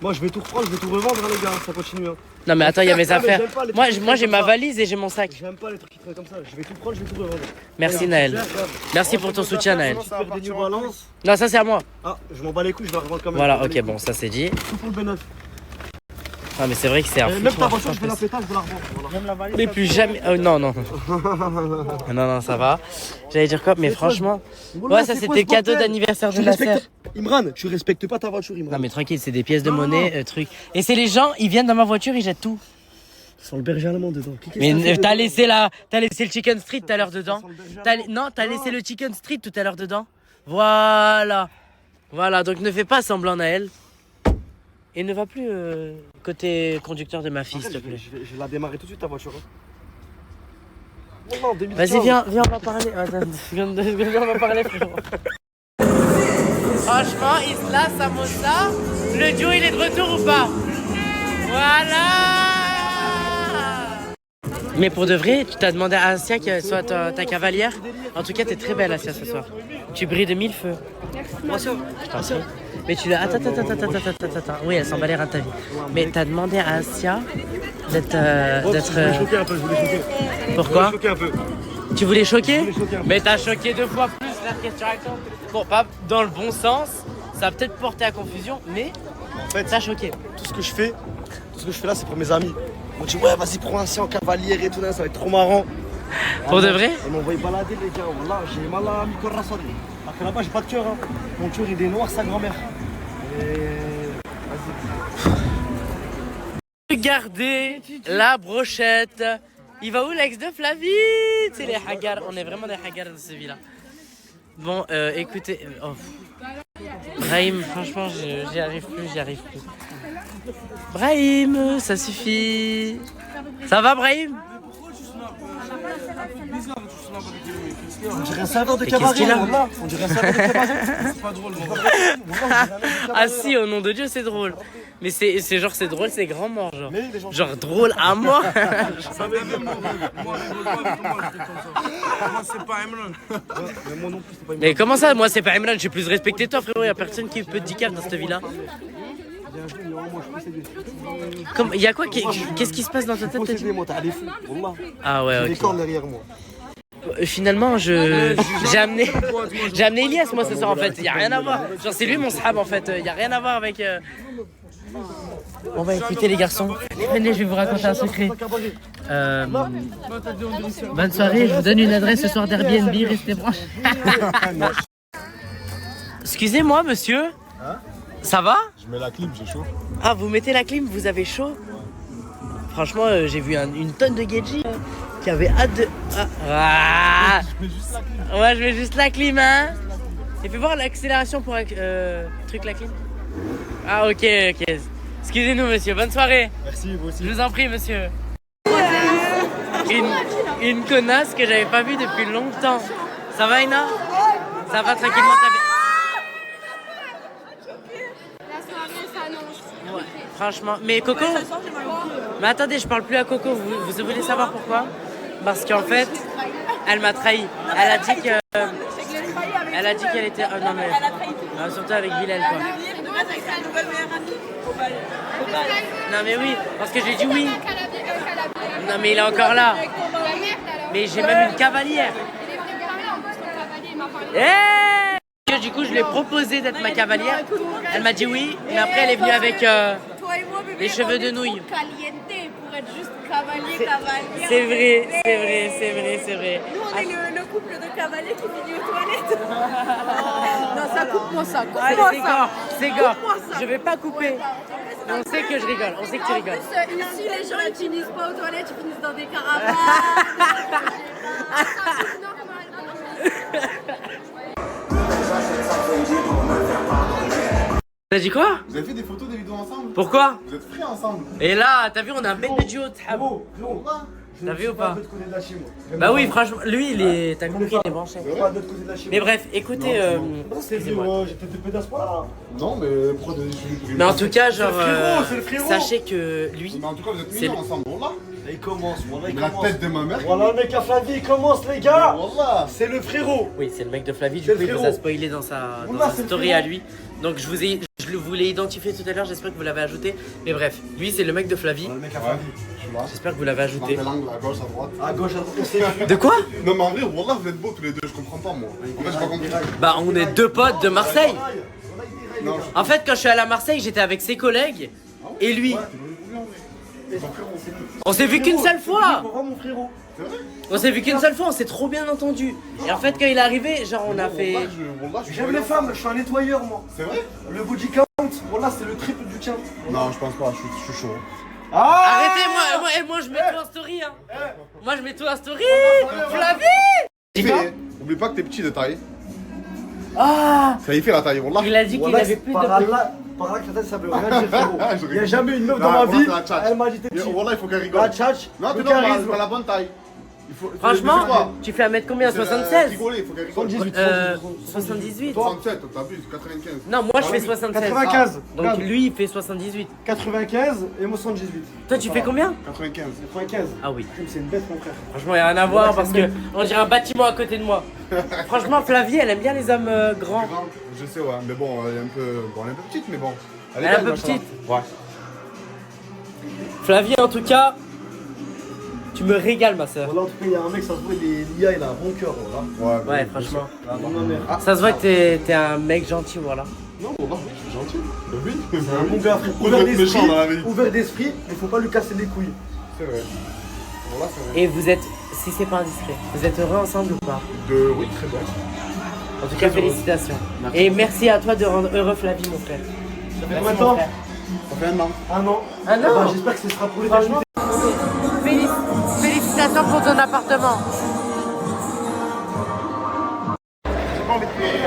Moi je vais tout reprendre, je vais tout revendre, hein, les gars, ça continue. Hein. Non, mais attends, il y a mes Non, mais affaires. j'aime pas les Moi, trucs qui moi j'ai traînent ma comme ça. valise et j'ai mon sac. J'aime pas les trucs qui traînent comme ça, je vais tout prendre, je vais tout revendre. Merci, Regarde, Naël. regarde. Merci pour ton soutien, Naël. Tu perds des New Balance. Non, ça, c'est à moi. Ah, je m'en bats les couilles, je vais la revendre quand même. Voilà, ok, bon, ça, c'est dit. Tout pour le B9. Ah, mais c'est vrai que c'est un Même ta foutoir. voiture, je vais la péter, je vais la revendre. Voilà. Mais plus jamais. Oh, non, non. Non, non, ça va. J'allais dire quoi? Mais franchement. Ouais, ça, c'était le cadeau d'anniversaire de Nasser. Imran, tu respectes pas ta voiture, Imran. Non, mais tranquille, c'est des pièces de monnaie, truc. Et c'est les gens, ils viennent dans ma voiture, ils jettent tout. Sans le berger allemand dedans. Mais t'as laissé le chicken street tout à l'heure dedans. Non, t'as laissé le chicken street tout à l'heure dedans. Voilà. Voilà, donc ne fais pas semblant, Naël. Et ne va plus côté conducteur de ma fille, s'il te plaît. Je vais la démarrer tout de suite ta voiture. Vas-y, viens, on va parler. Attends, viens, on va parler, frérot. Franchement, Isla, Samosa, le duo, il est de retour ou pas? Voilà. Mais pour de vrai, tu t'as demandé à Asia qu'elle soit ta cavalière. En tout cas, t'es très belle, Asia, ce soir. Tu brilles de 1000 feux. Merci. Je t'en prie. Mais tu l'as... Attends. Oui, elle s'en bat les reins de ta vie. Mais t'as demandé à Asia d'être... Je voulais choquer un peu, je voulais choquer. Pourquoi? Je voulais choquer un peu. Tu voulais choquer? Je voulais choquer un peu. Mais t'as choqué 2 fois plus la question avec toi. Bon, pas dans le bon sens. Ça a peut-être porté à confusion, mais en fait, t'as choqué. Tout ce que je fais là, c'est pour mes amis. Ils m'ont dit, ouais, vas-y, prends un en cavalière et tout, ça va être trop marrant. Pour de vrai? Ils m'ont envoyé balader, les gars. Voilà, j'ai mal à mi-corps rassoré. Après là-bas, j'ai pas de cœur. Hein. Mon cœur, il est noir, sa grand-mère. Regardez la brochette. Il va où l'ex de Flavie? C'est les haggars. On est vraiment des haggars de ce villa. Bon, écoutez. Brahim, franchement, j'y arrive plus. Brahim, ça suffit. Ça va, Brahim? On dirait un serveur de cabaret. On dirait un serveur de cabaret. C'est pas drôle. Ah si, au nom de Dieu, c'est drôle. Mais c'est genre, c'est drôle, c'est grand mort, genre. Genre drôle à mort. Moi, c'est pas Emran. Mais comment ça, moi, c'est pas Emran, j'ai plus respecté toi, frérot. Y'a personne qui peut te dire dans cette vie-là. Il y a quoi? Qu'est-ce qui se passe dans ta tête? Ah ouais, ok. Finalement, j'ai amené Elias, moi, ce soir, en fait. Il n'y a rien à voir. Genre, c'est lui mon sahab, en fait. Il n'y a rien à voir avec... On va écouter, les garçons. Venez, je vais vous raconter un secret. Bonne soirée, je vous donne une adresse ce soir d'Airbnb, restez branchés. Excusez-moi, monsieur. Ça va? Je mets la clim, j'ai chaud. Ah, vous mettez la clim, vous avez chaud? Franchement, j'ai vu une tonne de Geji qui avait hâte de... Ah. Je mets juste la clim. Ouais, je mets juste la clim, hein. Et fais voir l'accélération pour truc la clim. Ah, ok. Excusez-nous, monsieur. Bonne soirée. Merci, vous aussi. Je vous en prie, monsieur. Une connasse que j'avais pas vue depuis longtemps. Ça va, Ina? Ça va tranquillement, Ouais, franchement. Mais Coco? Mais attendez, je parle plus à Coco. Vous voulez savoir pourquoi? Parce qu'en fait, elle m'a trahi. Elle a dit qu'elle était... non mais... surtout avec Bilal, quoi. Non mais oui, parce que j'ai dit oui. Non mais il est encore là. Mais j'ai même une cavalière. Du coup, je lui ai proposé d'être ma cavalière. Elle m'a dit oui, mais après elle est venue avec les cheveux de nouilles. C'est vrai. Nous, on est le couple de cavaliers qui finit aux toilettes. Non, ça coupe-moi ça. C'est gore. Je vais pas couper. Mais on sait que je rigole. On sait que tu rigoles. En plus, ici, les gens ils finissent pas aux toilettes, ils finissent dans des caravanes. T'as dit quoi? Vous avez fait des photos, des vidéos ensemble? Pourquoi? Vous êtes frères ensemble? Et là, t'as vu, on a un mec de duo, Tahabo. T'as vu ou pas? Bah oui, franchement, lui, il est. T'as compris, il est branché. Mais bref, écoutez. Excusez-moi. J'étais de pédasse pas. Non, mais pourquoi de. Mais en tout cas, genre. C'est le frérot. Sachez que lui. Mais en tout cas, vous êtes mignons ensemble, voilà. Il commence, voilà, il La commence. tête de ma mère. Voilà le mec à Flavie, il commence, les gars. Voilà. C'est le frérot. Oui, c'est le mec de Flavie, du coup, il vous a spoilé dans sa story à lui. Donc, je vous l'ai identifié tout à l'heure, j'espère que vous l'avez ajouté. Mais bref, lui, c'est le mec de Flavie. Le mec à Flavie. J'espère que vous l'avez ajouté. À gauche, à droite. À gauche, à droite. De quoi? Non, mais en vrai, wallah, vous êtes beaux tous les deux, je comprends pas, moi. En fait, j'ai pas compris. Bah, on est deux potes de Marseille. Non, En fait, quand je suis allé à Marseille, j'étais avec ses collègues et lui. On s'est vu qu'une seule fois. On s'est vu qu'une seule fois, on s'est trop bien entendu. Et en fait, quand il est arrivé, genre, on a fait. J'aime les femmes, je suis un nettoyeur, moi. C'est vrai? Le body count, voilà, c'est le triple du tien. Non, je pense pas, je suis chaud. Arrêtez, moi je mets tout en story, hein. Moi je mets tout en story. Flavie! Oublie pas que t'es petit de taille. Ah! Ça y fait la taille, wallah. Il a dit qu'il avait plus de. Par là que la tête, ça veut rien dire, frérot. Il n'y a jamais une meuf dans ma vie. Elle m'a dit t'es petit. Wallah, il faut qu'elle rigole. La tchatch, Non, le t'es normal, charisme. c'est la bonne taille. Franchement, tu fais 1m combien? 76? Rigoler, il faut qu'elle rigole. 78. 67, t'abuses, 95. Non, moi je fais 76. 95. Donc lui il fait 78. 95 et moi 78. Toi tu fais combien? 95. 95. Ah oui. C'est une bête, mon frère. Franchement, il n'y a rien à voir parce que on dirait un bâtiment à côté de moi. Franchement, Flavie, elle aime bien les hommes grands. Je sais, ouais, mais bon, elle est un peu petite, mais bon. Elle est un peu petite. Ouais. Flavie, en tout cas, tu me régales, ma soeur. Voilà, en tout cas, il y a un mec, ça se voit, l'IA, il a un bon cœur, voilà. Ouais, franchement. Ma mère. Ça se voit que t'es un mec gentil, voilà. Non, bon, je suis gentil. Oui. C'est un bon gars, frère. Ouvert d'esprit, il faut pas lui casser les couilles. C'est vrai. Voilà, c'est vrai. Et vous êtes, si c'est pas indiscret, vous êtes heureux ensemble ou pas? Oui, très bien. En tout cas, félicitations. Et merci à toi de rendre heureux Flavie, mon frère. Ça fait combien de temps? Ça fait un an. Un an. Un an? J'espère que ce sera pour les Franchement, félicitations pour ton appartement. J'ai pas envie de pleurer.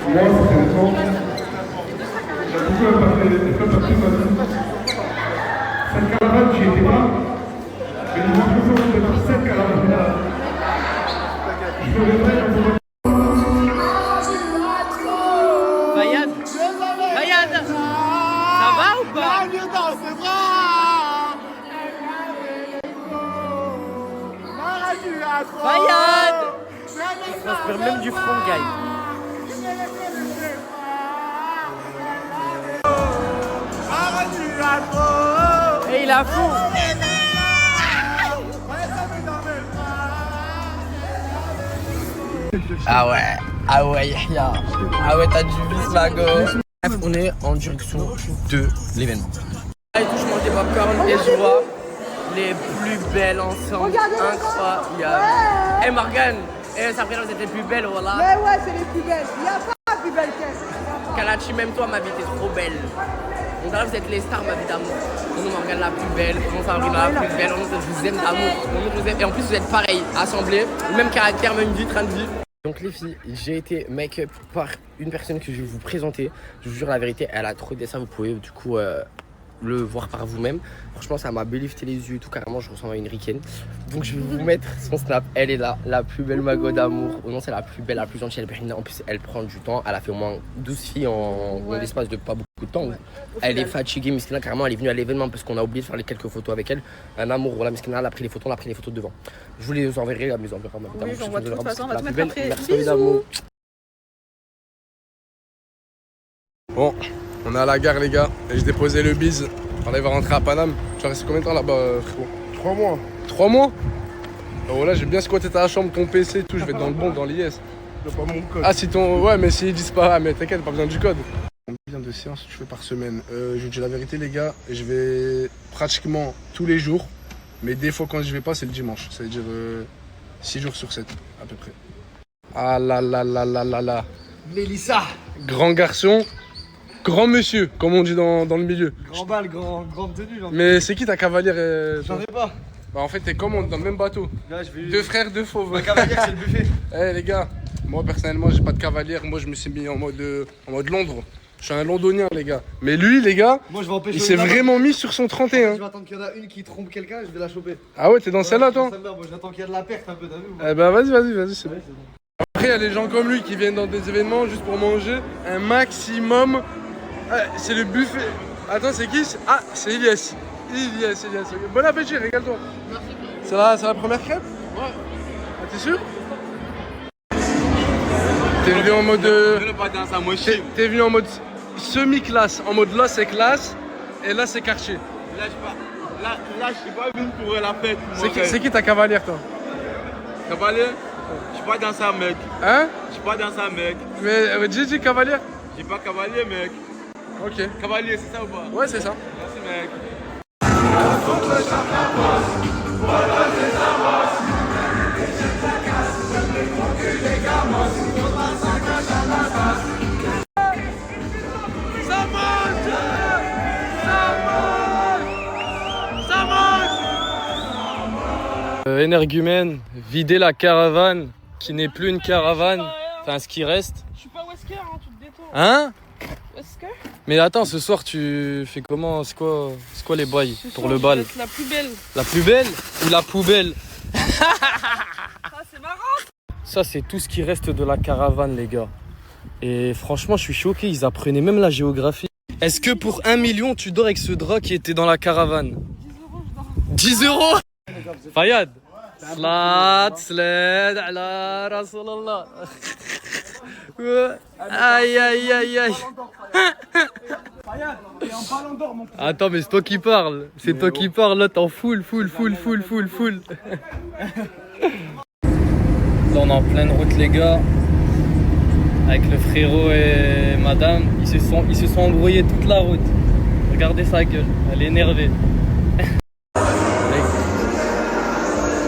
Moi, ça fait longtemps. J'ai beaucoup impacté ma vie. Cette caravane, j'y étais pas. Mais nous avons besoin de faire cette caravane-là. Je peux revenir un peu. Fayad, ça va ou pas? Fayad, il transpire même du front, guy. Et il a fou. Ah ouais, Yahya. Ah ouais, t'as du vice, ma go. Bref, on est en direction de l'événement. Et tout, je mange des popcorn et je vois les plus belles ensemble. Incroyable. Eh Morgane, Sabrina, vous êtes les plus belles, voilà. Mais ouais, c'est les plus belles. Il n'y a pas plus belle qu'elle. Kalachi, même toi, ma vie, t'es trop belle. On dirait que vous êtes les stars, ma vie d'amour. On nous Morgane la plus belle, on nous Sabrina la plus belle, on nous je vous aime d'amour. On nous vous aime. Et en plus, vous êtes pareil, assemblés, même caractère, même vie, train de vie. Donc les filles, j'ai été make-up par une personne que je vais vous présenter. Je vous jure la vérité, elle a trop de dessins, vous pouvez du coup le voir par vous-même. Franchement, ça m'a bélifté les yeux et tout, carrément, je ressemble à une ricaine. Donc je vais vous mettre son snap, elle est là, la plus belle mago d'amour. Oh non, c'est la plus belle, la plus gentille, en plus elle prend du temps, elle a fait au moins 12 filles en l'espace de pas beaucoup de temps. Elle est fatiguée, Miskina, carrément, elle est venue à l'événement parce qu'on a oublié de faire les quelques photos avec elle. Un amour, voilà, Miskina, elle a pris les photos, on a pris les photos devant. Je vous les enverrai, la mise en place. Oui, j'envoie de toute façon, on va te mettre belle. après. Merci d'amour. Bon, on est à la gare, les gars, et j'ai déposé le bise. On va rentrer à Paname. Tu vas rester combien de temps là-bas, frérot? 3 mois. 3 mois? Oh là, j'ai bien squatté ta chambre, ton PC et tout, je vais être dans le bon, dans l'IS. J'ai pas mon code. Ah, si ton. Ouais, mais s'ils disent pas, mais t'inquiète, pas besoin du code. Combien de séances tu fais par semaine? Je vous dis la vérité, les gars, je vais pratiquement tous les jours, mais des fois quand je vais pas, c'est le dimanche. Ça veut dire 6 jours sur 7, à peu près. Ah là là là là là là. Mélissa. Grand garçon, grand monsieur, comme on dit dans le milieu. Grand bal, grande tenue. Mais c'est qui ta cavalière? J'en ai pas. Bah en fait t'es comme on dans le même bateau. Là, je vais... Deux frères, deux fauves. Ma cavalière, c'est le buffet. Eh les gars, Moi, personnellement, j'ai pas de cavalière. Moi, je me suis mis en mode Londres. Je suis un londonien, les gars. Mais lui, les gars, Moi, je vais empêcher il s'est vraiment mis sur son 31. Je vais attendre qu'il y en a une qui trompe quelqu'un, je vais la choper. Ah ouais, t'es dans celle-là, toi? Moi, j'attends qu'il y a de la perte un peu, t'as vu? Eh bah, vas-y, c'est bon. Après, il y a les gens comme lui qui viennent dans des événements juste pour manger un maximum. Ah, c'est le buffet. Attends, c'est qui? Ah, c'est Ilyes. Ilyes. Bon appétit, régale-toi. C'est la première crêpe? Ouais. Ah, t'es sûr? T'es venu en mode. T'es venu en mode semi-classe. En mode là, c'est classe. Et là, c'est quartier. Là, je suis pas venu pour la fête. C'est qui ta cavalière, toi? Cavalier? Je suis pas dans ça, mec. Hein? Je suis pas dans ça, mec. Mais Gigi, cavalière? J'ai pas cavalier, mec. Ok. Cavalier, c'est ça ou pas? Ouais, c'est ça. Merci, mec. Énergumène, vider la caravane qui n'est plus une caravane, enfin ce qui reste. Je suis pas Wesker, hein, tu te détends. Hein? Wesker? Mais attends, ce soir tu fais comment? C'est quoi les bails pour le bal? La plus belle. La plus belle ou la poubelle? Ah, c'est marrant. Ça c'est tout ce qui reste de la caravane, les gars. Et franchement, je suis choqué, ils apprenaient même la géographie. Est-ce que pour 1 million, tu dors avec ce drap qui était dans la caravane? 10 euros? Fayad, Salat, sled, ala Rasulallah. Aïe. Attends, mais c'est toi qui parles. C'est toi qui parles, là, t'en full. Là, on est en pleine route, les gars. Avec le frérot et madame. Ils se sont embrouillés toute la route. Regardez sa gueule, elle est énervée.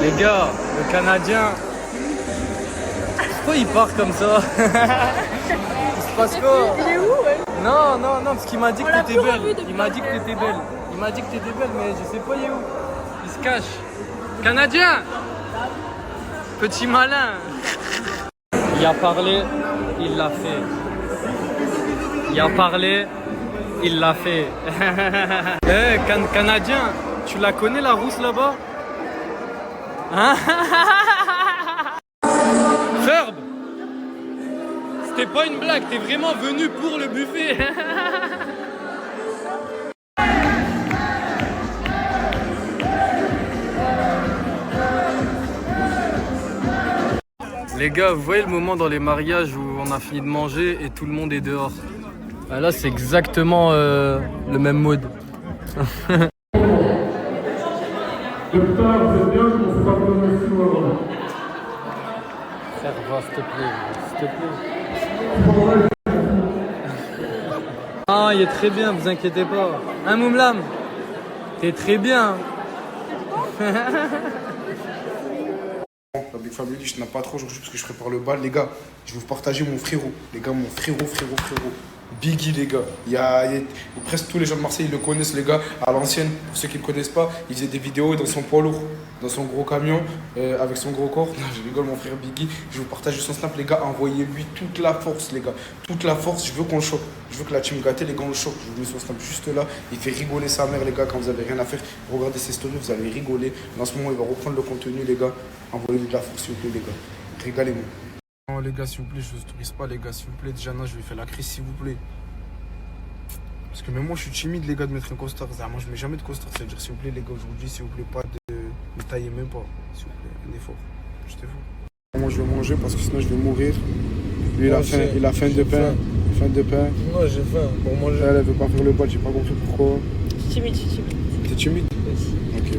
Les gars, le Canadien, pourquoi il part comme ça? Il se passe quoi? Il est où, ouais? Non, parce qu'il m'a dit que t'étais belle. Il m'a dit que t'étais belle, mais je sais pas il est où. Il se cache. Canadien! Petit malin. Il a parlé, il l'a fait. Il a parlé, il l'a fait. Eh, Canadien, tu la connais la rousse là-bas? Hein? Ferb, c'était pas une blague, t'es vraiment venu pour le buffet. Les gars, vous voyez le moment dans les mariages où on a fini de manger et tout le monde est dehors? Ah, là, c'est exactement le même mode. Frère, va, s'il te plaît. Ah, il est très bien, vous inquiétez pas. Hein, Moumlam? T'es très bien. La Big Family, je n'ai pas trop aujourd'hui parce que je prépare le bal. Les gars, je vais vous partager mon frérot. Les gars, mon frérot. Biggie, les gars. Presque tous les gens de Marseille ils le connaissent, les gars. À l'ancienne, pour ceux qui ne le connaissent pas, il faisait des vidéos dans son poids lourd, dans son gros camion, avec son gros corps. Non, je rigole, mon frère Biggie. Je vais vous partager son snap, les gars. Envoyez-lui toute la force, les gars. Toute la force. Je veux qu'on le choque. Je veux que la team gâtée, les gars, on le choque. Je vous mets son snap juste là. Il fait rigoler sa mère, les gars, quand vous avez rien à faire. Regardez ses stories, vous allez rigoler. Dans ce moment, il va reprendre le contenu, les gars. Envoyez-lui de la force, s'il vous plaît, les gars. Régalez-moi. Non, les gars, s'il vous plaît, je vous autorise pas, les gars, s'il vous plaît. Déjà, non, je vais faire la crise, s'il vous plaît. Parce que même moi, je suis timide, les gars, de mettre un costard. Moi, je mets jamais de costard. C'est-à-dire, s'il vous plaît, les gars, aujourd'hui, s'il vous plaît, pas de me tailler même pas. S'il vous plaît, un effort. Je t'effort. Moi, je vais manger parce que sinon, je vais mourir. Lui, il a faim de pain. Faim de pain. Moi, j'ai faim pour manger. Elle veut pas faire le bal, j'ai pas compris pourquoi. Je suis timide. T'es timide? Ok.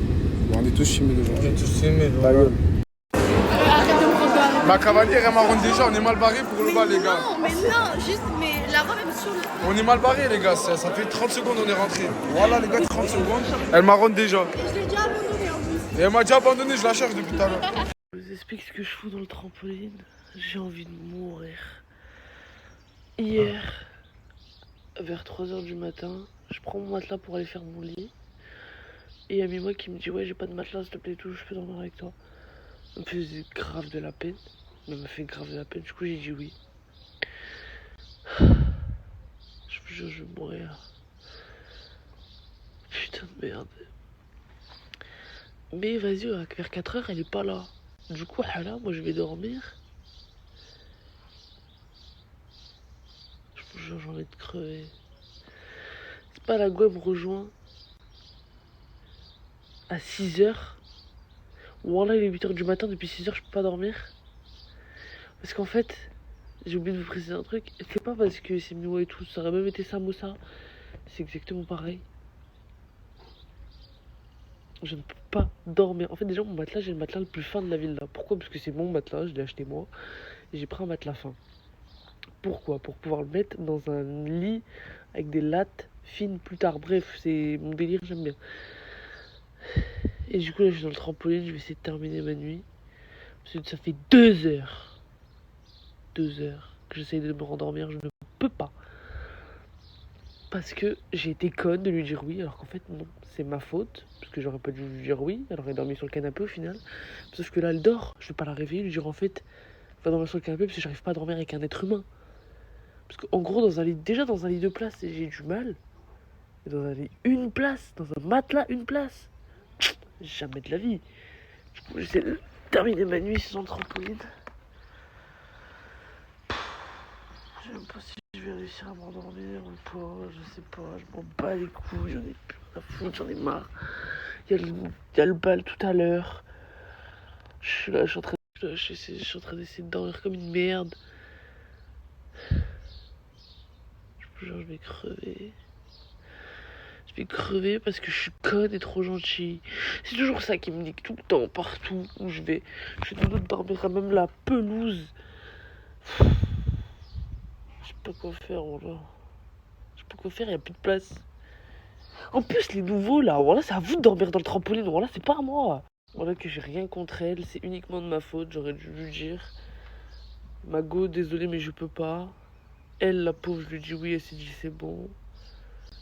Bon, on est tous timides aujourd'hui. On est tous timides. Ta gueule. Ma cavalière, elle m'a rendu déjà, on est mal barré pour le bal, les gars. Non, mais la robe, elle me saoule. On est mal barré, les gars, ça fait 30 secondes, on est rentré. Voilà, les gars, 30 secondes. Elle m'a rendu déjà. Je l'ai déjà abandonné en plus. Et elle m'a déjà abandonné, je la cherche depuis tout à l'heure. Je vous explique ce que je fous dans le trampoline. J'ai envie de mourir. Hier, vers 3h du matin, je prends mon matelas pour aller faire mon lit. Et il y a Mimo qui me dit ouais, j'ai pas de matelas, s'il te plaît, tout, je peux dormir avec toi. Ça me faisait grave de la peine. Mais elle m'a fait grave de la peine, du coup j'ai dit oui. Je vous jure, je vais mourir. Putain de merde. Mais vas-y, vers 4 heures, elle est pas là. Du coup, Hala, moi je vais dormir. Je vous jure, j'ai envie de crever. C'est pas la go, elle me rejoint à 6 heures. Wallah, il est 8 heures du matin, depuis 6 heures, je peux pas dormir. Parce qu'en fait, j'ai oublié de vous préciser un truc. C'est pas parce que c'est Miwa et tout, ça aurait même été Samosa. C'est exactement pareil. Je ne peux pas dormir. En fait, déjà, mon matelas, j'ai le matelas le plus fin de la ville là. Pourquoi? Parce que c'est mon matelas, je l'ai acheté moi. Et j'ai pris un matelas fin. Pourquoi? Pour pouvoir le mettre dans un lit avec des lattes fines plus tard. Bref, c'est mon délire, j'aime bien. Et du coup, là, je suis dans le trampoline, je vais essayer de terminer ma nuit. Parce que ça fait 2 heures. 2 heures que j'essaye de me rendormir, je ne peux pas. Parce que j'ai été conne de lui dire oui, alors qu'en fait, non, c'est ma faute. Parce que j'aurais pas dû lui dire oui, elle aurait dormi sur le canapé au final. Sauf que là, elle dort, je vais pas la réveiller, lui dire en fait, va dormir sur le canapé parce que j'arrive pas à dormir avec un être humain. Parce qu'en gros, dans un lit, déjà dans un lit de place, j'ai du mal. Et dans un lit, une place, dans un matelas, une place. Jamais de la vie. Du coup, j'essaie de terminer ma nuit sur le trampoline. Je sais même pas si je vais réussir à m'endormir ou pas, je sais pas, je m'en bats les couilles, j'en ai plus à foutre, j'en ai marre. Il y a le bal tout à l'heure. Je suis là, je suis en train d'essayer de dormir comme une merde. Je vais crever. Je vais crever parce que je suis conne et trop gentille. C'est toujours ça qui me nique tout le temps, partout où je vais. Je suis tout dormir à même la pelouse. Je sais pas quoi faire, voilà. Je sais pas quoi faire, il n'y a plus de place. En plus, les nouveaux, là, voilà, c'est à vous de dormir dans le trampoline. Voilà, c'est pas à moi. Voilà que j'ai rien contre elle, c'est uniquement de ma faute. J'aurais dû lui dire. Mago, désolé, mais je peux pas. Elle, la pauvre, je lui dis oui, elle s'est dit c'est bon.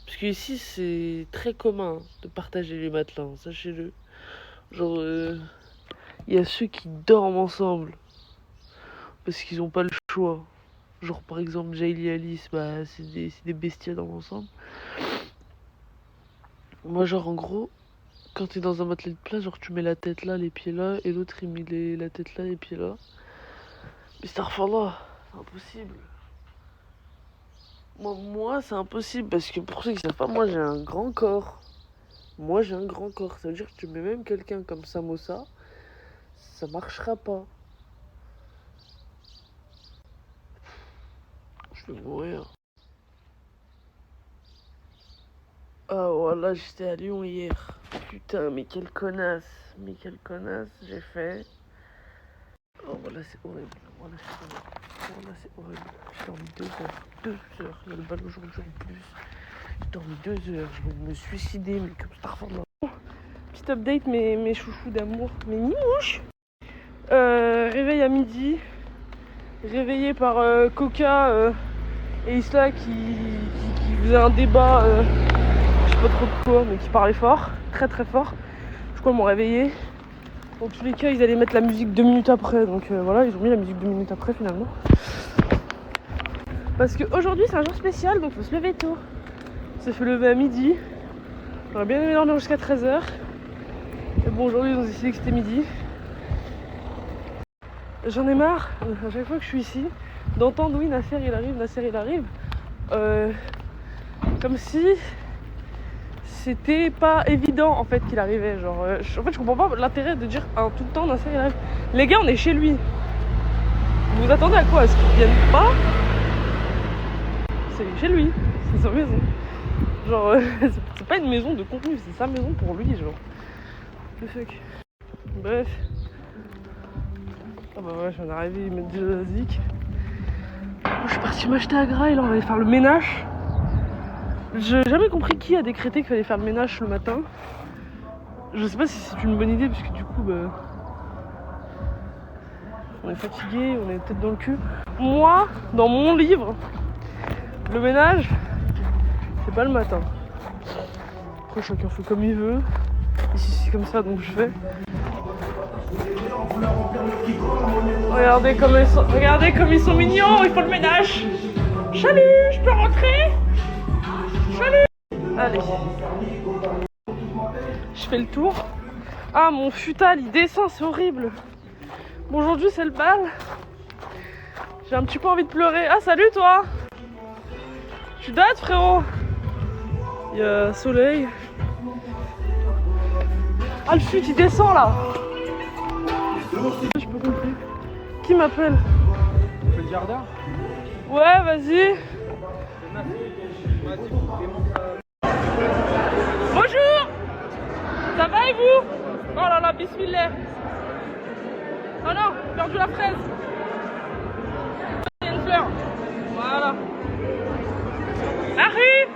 Parce que ici, c'est très commun de partager les matelas, sachez-le. Genre, il y a ceux qui dorment ensemble. Parce qu'ils n'ont pas le choix. Genre, par exemple, Jaylee et Alice, bah, c'est des bestias dans l'ensemble. Moi, genre, en gros, quand t'es dans un matelas de place, genre, tu mets la tête là, les pieds là, et l'autre, il met la tête là, les pieds là. Mais c'est impossible. Moi, c'est impossible, parce que pour ceux qui ne savent pas, moi, j'ai un grand corps. Ça veut dire que tu mets même quelqu'un comme Samosa, ça marchera pas. Je vais mourir. Ah voilà, j'étais à Lyon hier. Putain, mais quelle connasse j'ai fait. Oh voilà, c'est horrible. Voilà, c'est horrible. J'ai dormi 2 heures. 2 heures. Il y a le bal aujourd'hui en plus. J'ai dormi 2 heures. Je vais me suicider, mais comme ça. Petite update, mes chouchous d'amour. Mes mouches. Réveil à midi. Réveillé par Coca et Isla qui faisaient un débat. Je sais pas trop de quoi, mais qui parlait fort. Très très fort. Du coup, ils m'ont réveillé. Dans tous les cas, ils allaient mettre la musique 2 minutes après. Donc voilà, ils ont mis la musique 2 minutes après finalement. Parce qu'aujourd'hui, c'est un jour spécial, donc il faut se lever tôt. Ça fait lever à midi. J'aurais bien aimé dormir jusqu'à 13h. Mais bon, aujourd'hui, ils ont décidé que c'était midi. J'en ai marre, à chaque fois que je suis ici, d'entendre oui, Nasser il arrive. Comme si c'était pas évident en fait qu'il arrivait. Genre, en fait, je comprends pas l'intérêt de dire tout le temps Nasser il arrive. Les gars, on est chez lui. Vous vous attendez à quoi? À ce qu'il vienne pas? C'est chez lui, c'est sa maison. Genre, c'est pas une maison de contenu, c'est sa maison pour lui, genre. Le fuck. Bref. Ah bah ouais, je viens d'arriver, ils mettent déjà la zik. Je suis partie m'acheter à Grail, là on va aller faire le ménage. J'ai jamais compris qui a décrété qu'il fallait faire le ménage le matin. Je sais pas si c'est une bonne idée, parce que du coup, bah... on est fatigué, on est tête dans le cul. Moi, dans mon livre, le ménage, c'est pas le matin. Après, chacun fait comme il veut. Ici, c'est comme ça, donc je fais. Regardez comme ils sont mignons, ils font le ménage. Salut, je peux rentrer? Salut. Allez. Je fais le tour. Ah, mon futal, il descend, c'est horrible. Bon, aujourd'hui, c'est le bal. J'ai un petit peu envie de pleurer. Ah, salut, toi. Tu dates, frérot? Il y a soleil. Ah, le fut, il descend, là. Je peux compris. Qui m'appelle? On fait le jardin? Ouais, vas-y. Bonjour. Ça va et vous? Oh là là, bismillah. Oh non, j'ai perdu la fraise. Il y a une fleur. Voilà. La rue.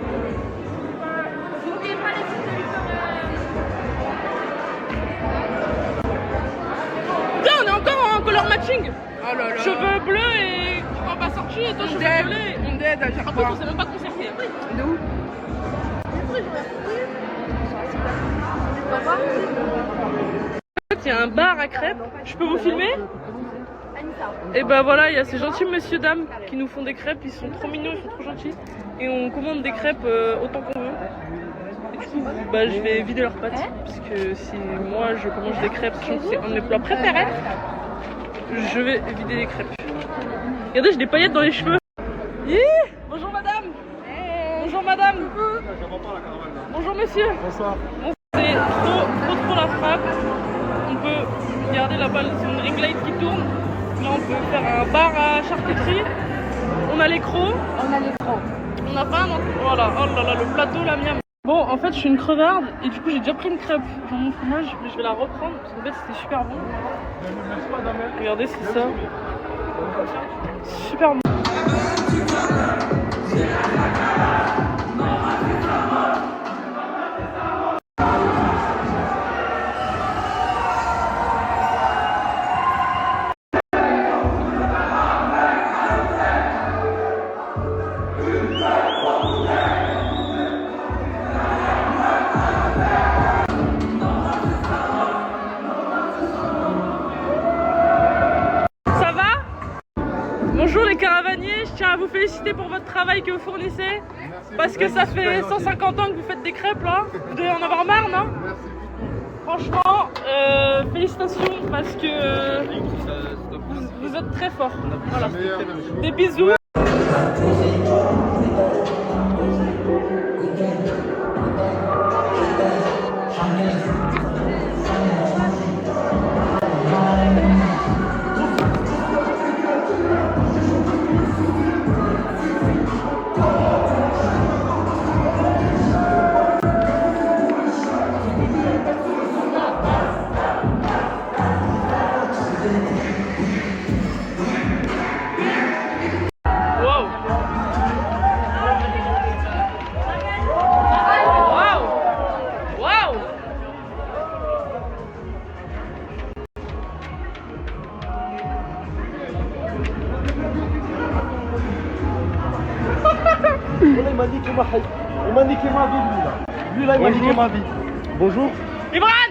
N'oubliez pas les Tiens, on est encore en color matching. Oh là là. Cheveux bleus et robe assortie et toi cheveux bleus. On dead à chaque Par fois. contre, on s'est même pas concerté. Nous. En fait, il y a un bar à crêpes. Je peux vous filmer? Et bah voilà, il y a ces gentils messieurs dames qui nous font des crêpes. Ils sont trop mignons, ils sont trop gentils. Et on commande des crêpes autant qu'on veut. Et du coup, bah, je vais vider leurs pâtes. Parce que si moi je mange des crêpes, c'est un de mes plats préférés. Je vais vider les crêpes. Regardez, j'ai des paillettes dans les cheveux. Yeah. Bonjour madame. Bonjour madame. Bonjour monsieur. Bonsoir. Bon, c'est trop la frappe. On peut regarder là-bas, c'est une ring light qui tourne. Là on peut faire un bar à charcuterie. On a les crocs. On a pas un autre. Voilà, oh là là, le plateau, la miam. Bon, en fait, je suis une crevarde et du coup, j'ai déjà pris une crêpe dans mon fromage, mais je vais la reprendre parce qu'en fait, c'était super bon. Regardez, c'est ça. Super bon. Bonjour les caravaniers, je tiens à vous féliciter pour votre travail que vous fournissez. Parce que ça fait 150 ans que vous faites des crêpes là. Vous devez en avoir marre, non? Franchement, félicitations parce que vous êtes très forts. Voilà. Des bisous. Il m'a niqué ma vie, lui là. Lui là, il m'a niqué ma vie. Bonjour. Imran!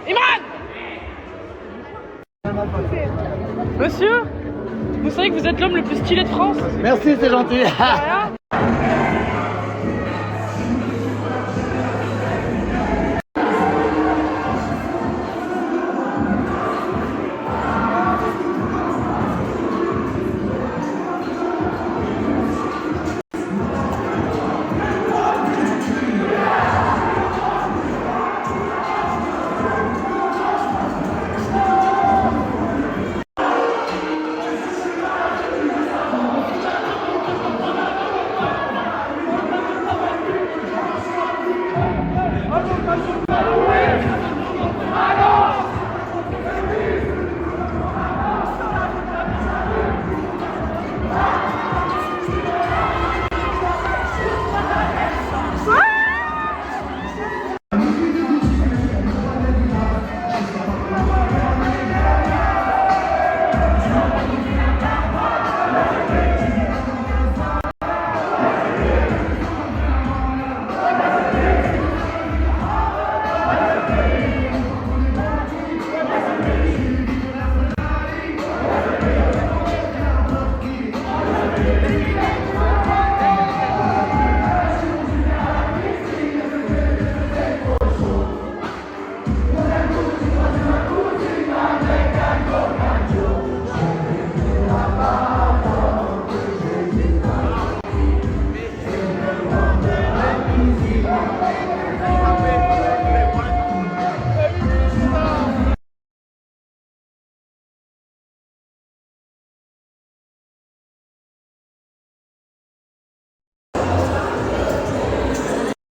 Imran! Monsieur, vous savez que vous êtes l'homme le plus stylé de France? Merci, c'est gentil.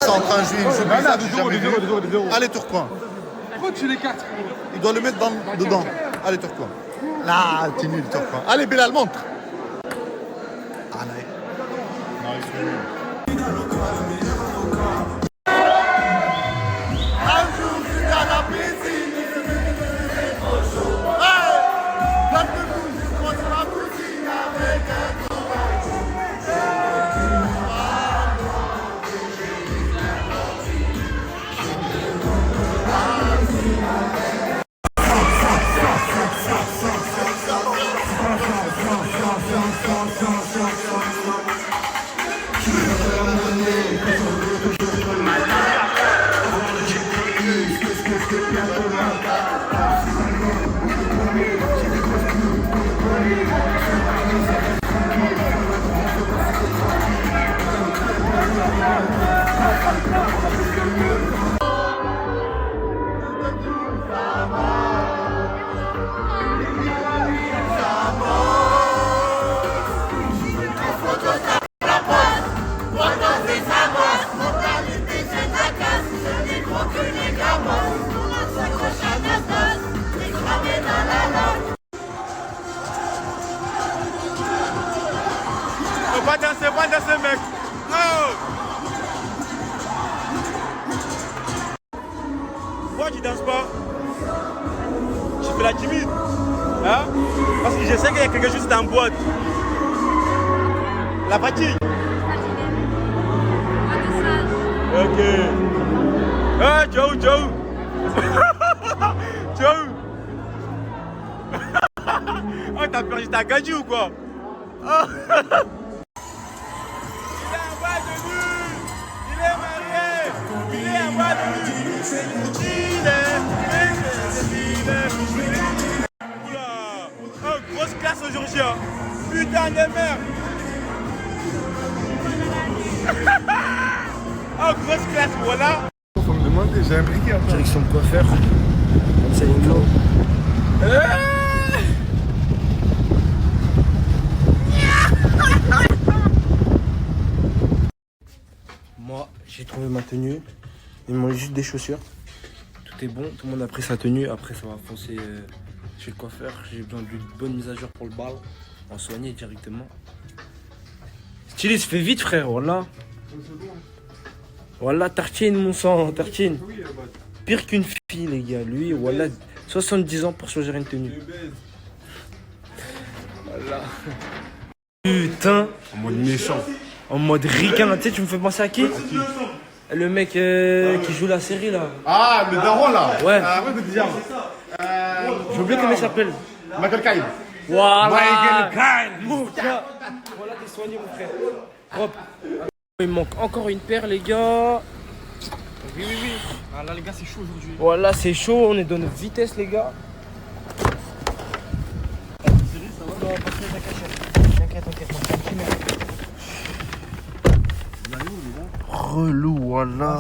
sont en train de jouer une jeu bizarre que j'ai jamais vu. Allez, Tourcoing. Pourquoi tu les 4? Il doit le mettre dedans. Allez, Tourcoing. Là, t'es nul, Tourcoing. Allez, Bilal, montre. Allez. Non, ils sont nuls. Pas danser, mec. Non. Pourquoi tu danses pas? Tu fais la timide. Hein? Parce que je sais qu'il y a quelque chose dans la boîte. La fatigue. Ok. Ah, tu es où? Tu es où? Tu es où? Oh, t'as perdu ta gadji ou quoi? Oh. Oh, grosse classe aujourd'hui, hein. Putain de merde. Oh, grosse classe, voilà. Faut me demander, j'ai un briquet à faire. Direction de coiffeur. C'est une clo. Moi, j'ai trouvé ma tenue. Il me manque juste des chaussures. Tout est bon, tout le monde a pris sa tenue. Après, ça va foncer chez le coiffeur. J'ai besoin d'une bonne mise à jour pour le bal. En soigner directement. Styliste, fais vite, frère, voilà. Voilà, tartine, mon sang, tartine. Pire qu'une fille, les gars. Lui, voilà, 70 ans pour choisir une tenue. Voilà. Putain. En mode méchant. En mode ricain, tu sais, tu me fais penser à qui? Le mec qui joue la série là. Ah, le daron là. Ouais. Ouais, de dire. J'ai oublié comment il s'appelle. Michael Caine. Voilà. Michael Caine. Mon gars. Voilà, t'es soigné, mon frère. Propre. Il manque encore une paire, les gars. Oui. Ah, là, les gars, c'est chaud aujourd'hui. Voilà, c'est chaud. On est dans notre vitesse, les gars. Relou, voilà.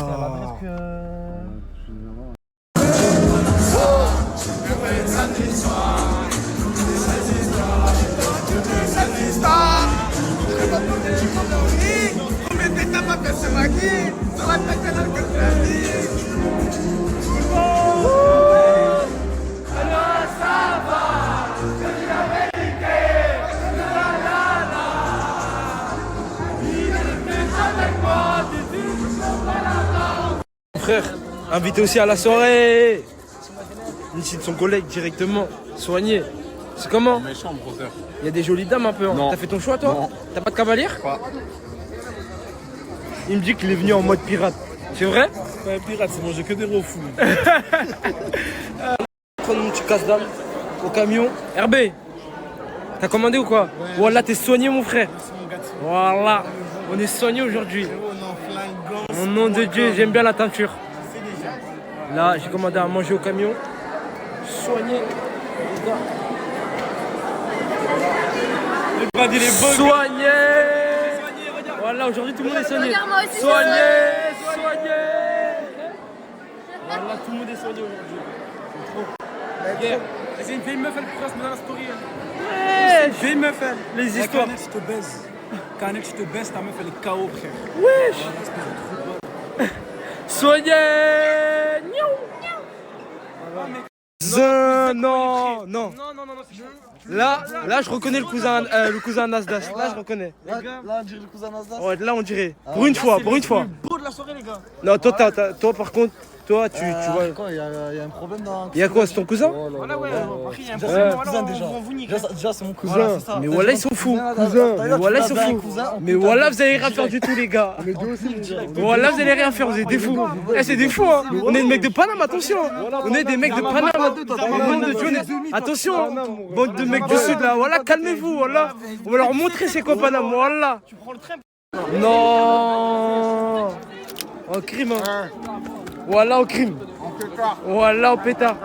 Frère, invité aussi à la soirée. Ici de son collègue directement, soigné. C'est comment? Méchant, brother. Il y a des jolies dames un peu. Hein. T'as fait ton choix toi? Non. T'as pas de cavalière? Pas. Il me dit qu'il est venu en mode pirate. C'est vrai? C'est pas un pirate, c'est manger que des refous. Prendre mon petit casse-dalle au camion. RB, t'as commandé ou quoi? Ouais. Voilà, t'es soigné mon frère. Voilà, on est soigné aujourd'hui. Au nom de Dieu, j'aime bien la teinture. Là, j'ai commandé à manger au camion. Soigné. Soigné. Voilà, aujourd'hui tout le monde est soigné. Soigné. Voilà, tout le monde est soigné aujourd'hui. C'est trop. C'est une vieille meuf, elle pourra se mettre dans la story. Ouais, Vieille meuf, elle. Les histoires. Quand je te baise. Quand je te baise, ta meuf, elle est KO, frère. Wesh. Voilà, espèce de trou de balle. Soyez. Non. Là, je reconnais le cousin Nasdaq. Là, je reconnais. Là, on dirait le cousin Nasdaq. Ouais, là, on dirait. Pour une fois. Beau de la soirée, les gars. Non, toi, par contre, toi, tu vois. Quoi, il y a un problème dans. Il y a quoi, c'est ton cousin? Voilà, ouais. Ouais. C'est mon cousin déjà, c'est mon cousin. Cousin, mais voilà, ils sont fous. Mais voilà, ils sont fous. Mais voilà, vous allez rien faire du tout, les gars. Voilà, vous allez rien faire, vous êtes des fous. Eh, c'est des fous, hein. On est des mecs de Paname, attention. On est des mecs de Paname. Attention, bande de mecs du sud, là. Voilà, calmez-vous, voilà. On va leur montrer c'est quoi Paname, voilà. Non. En crime, hein. Voilà, au crime. Voilà, au pétard.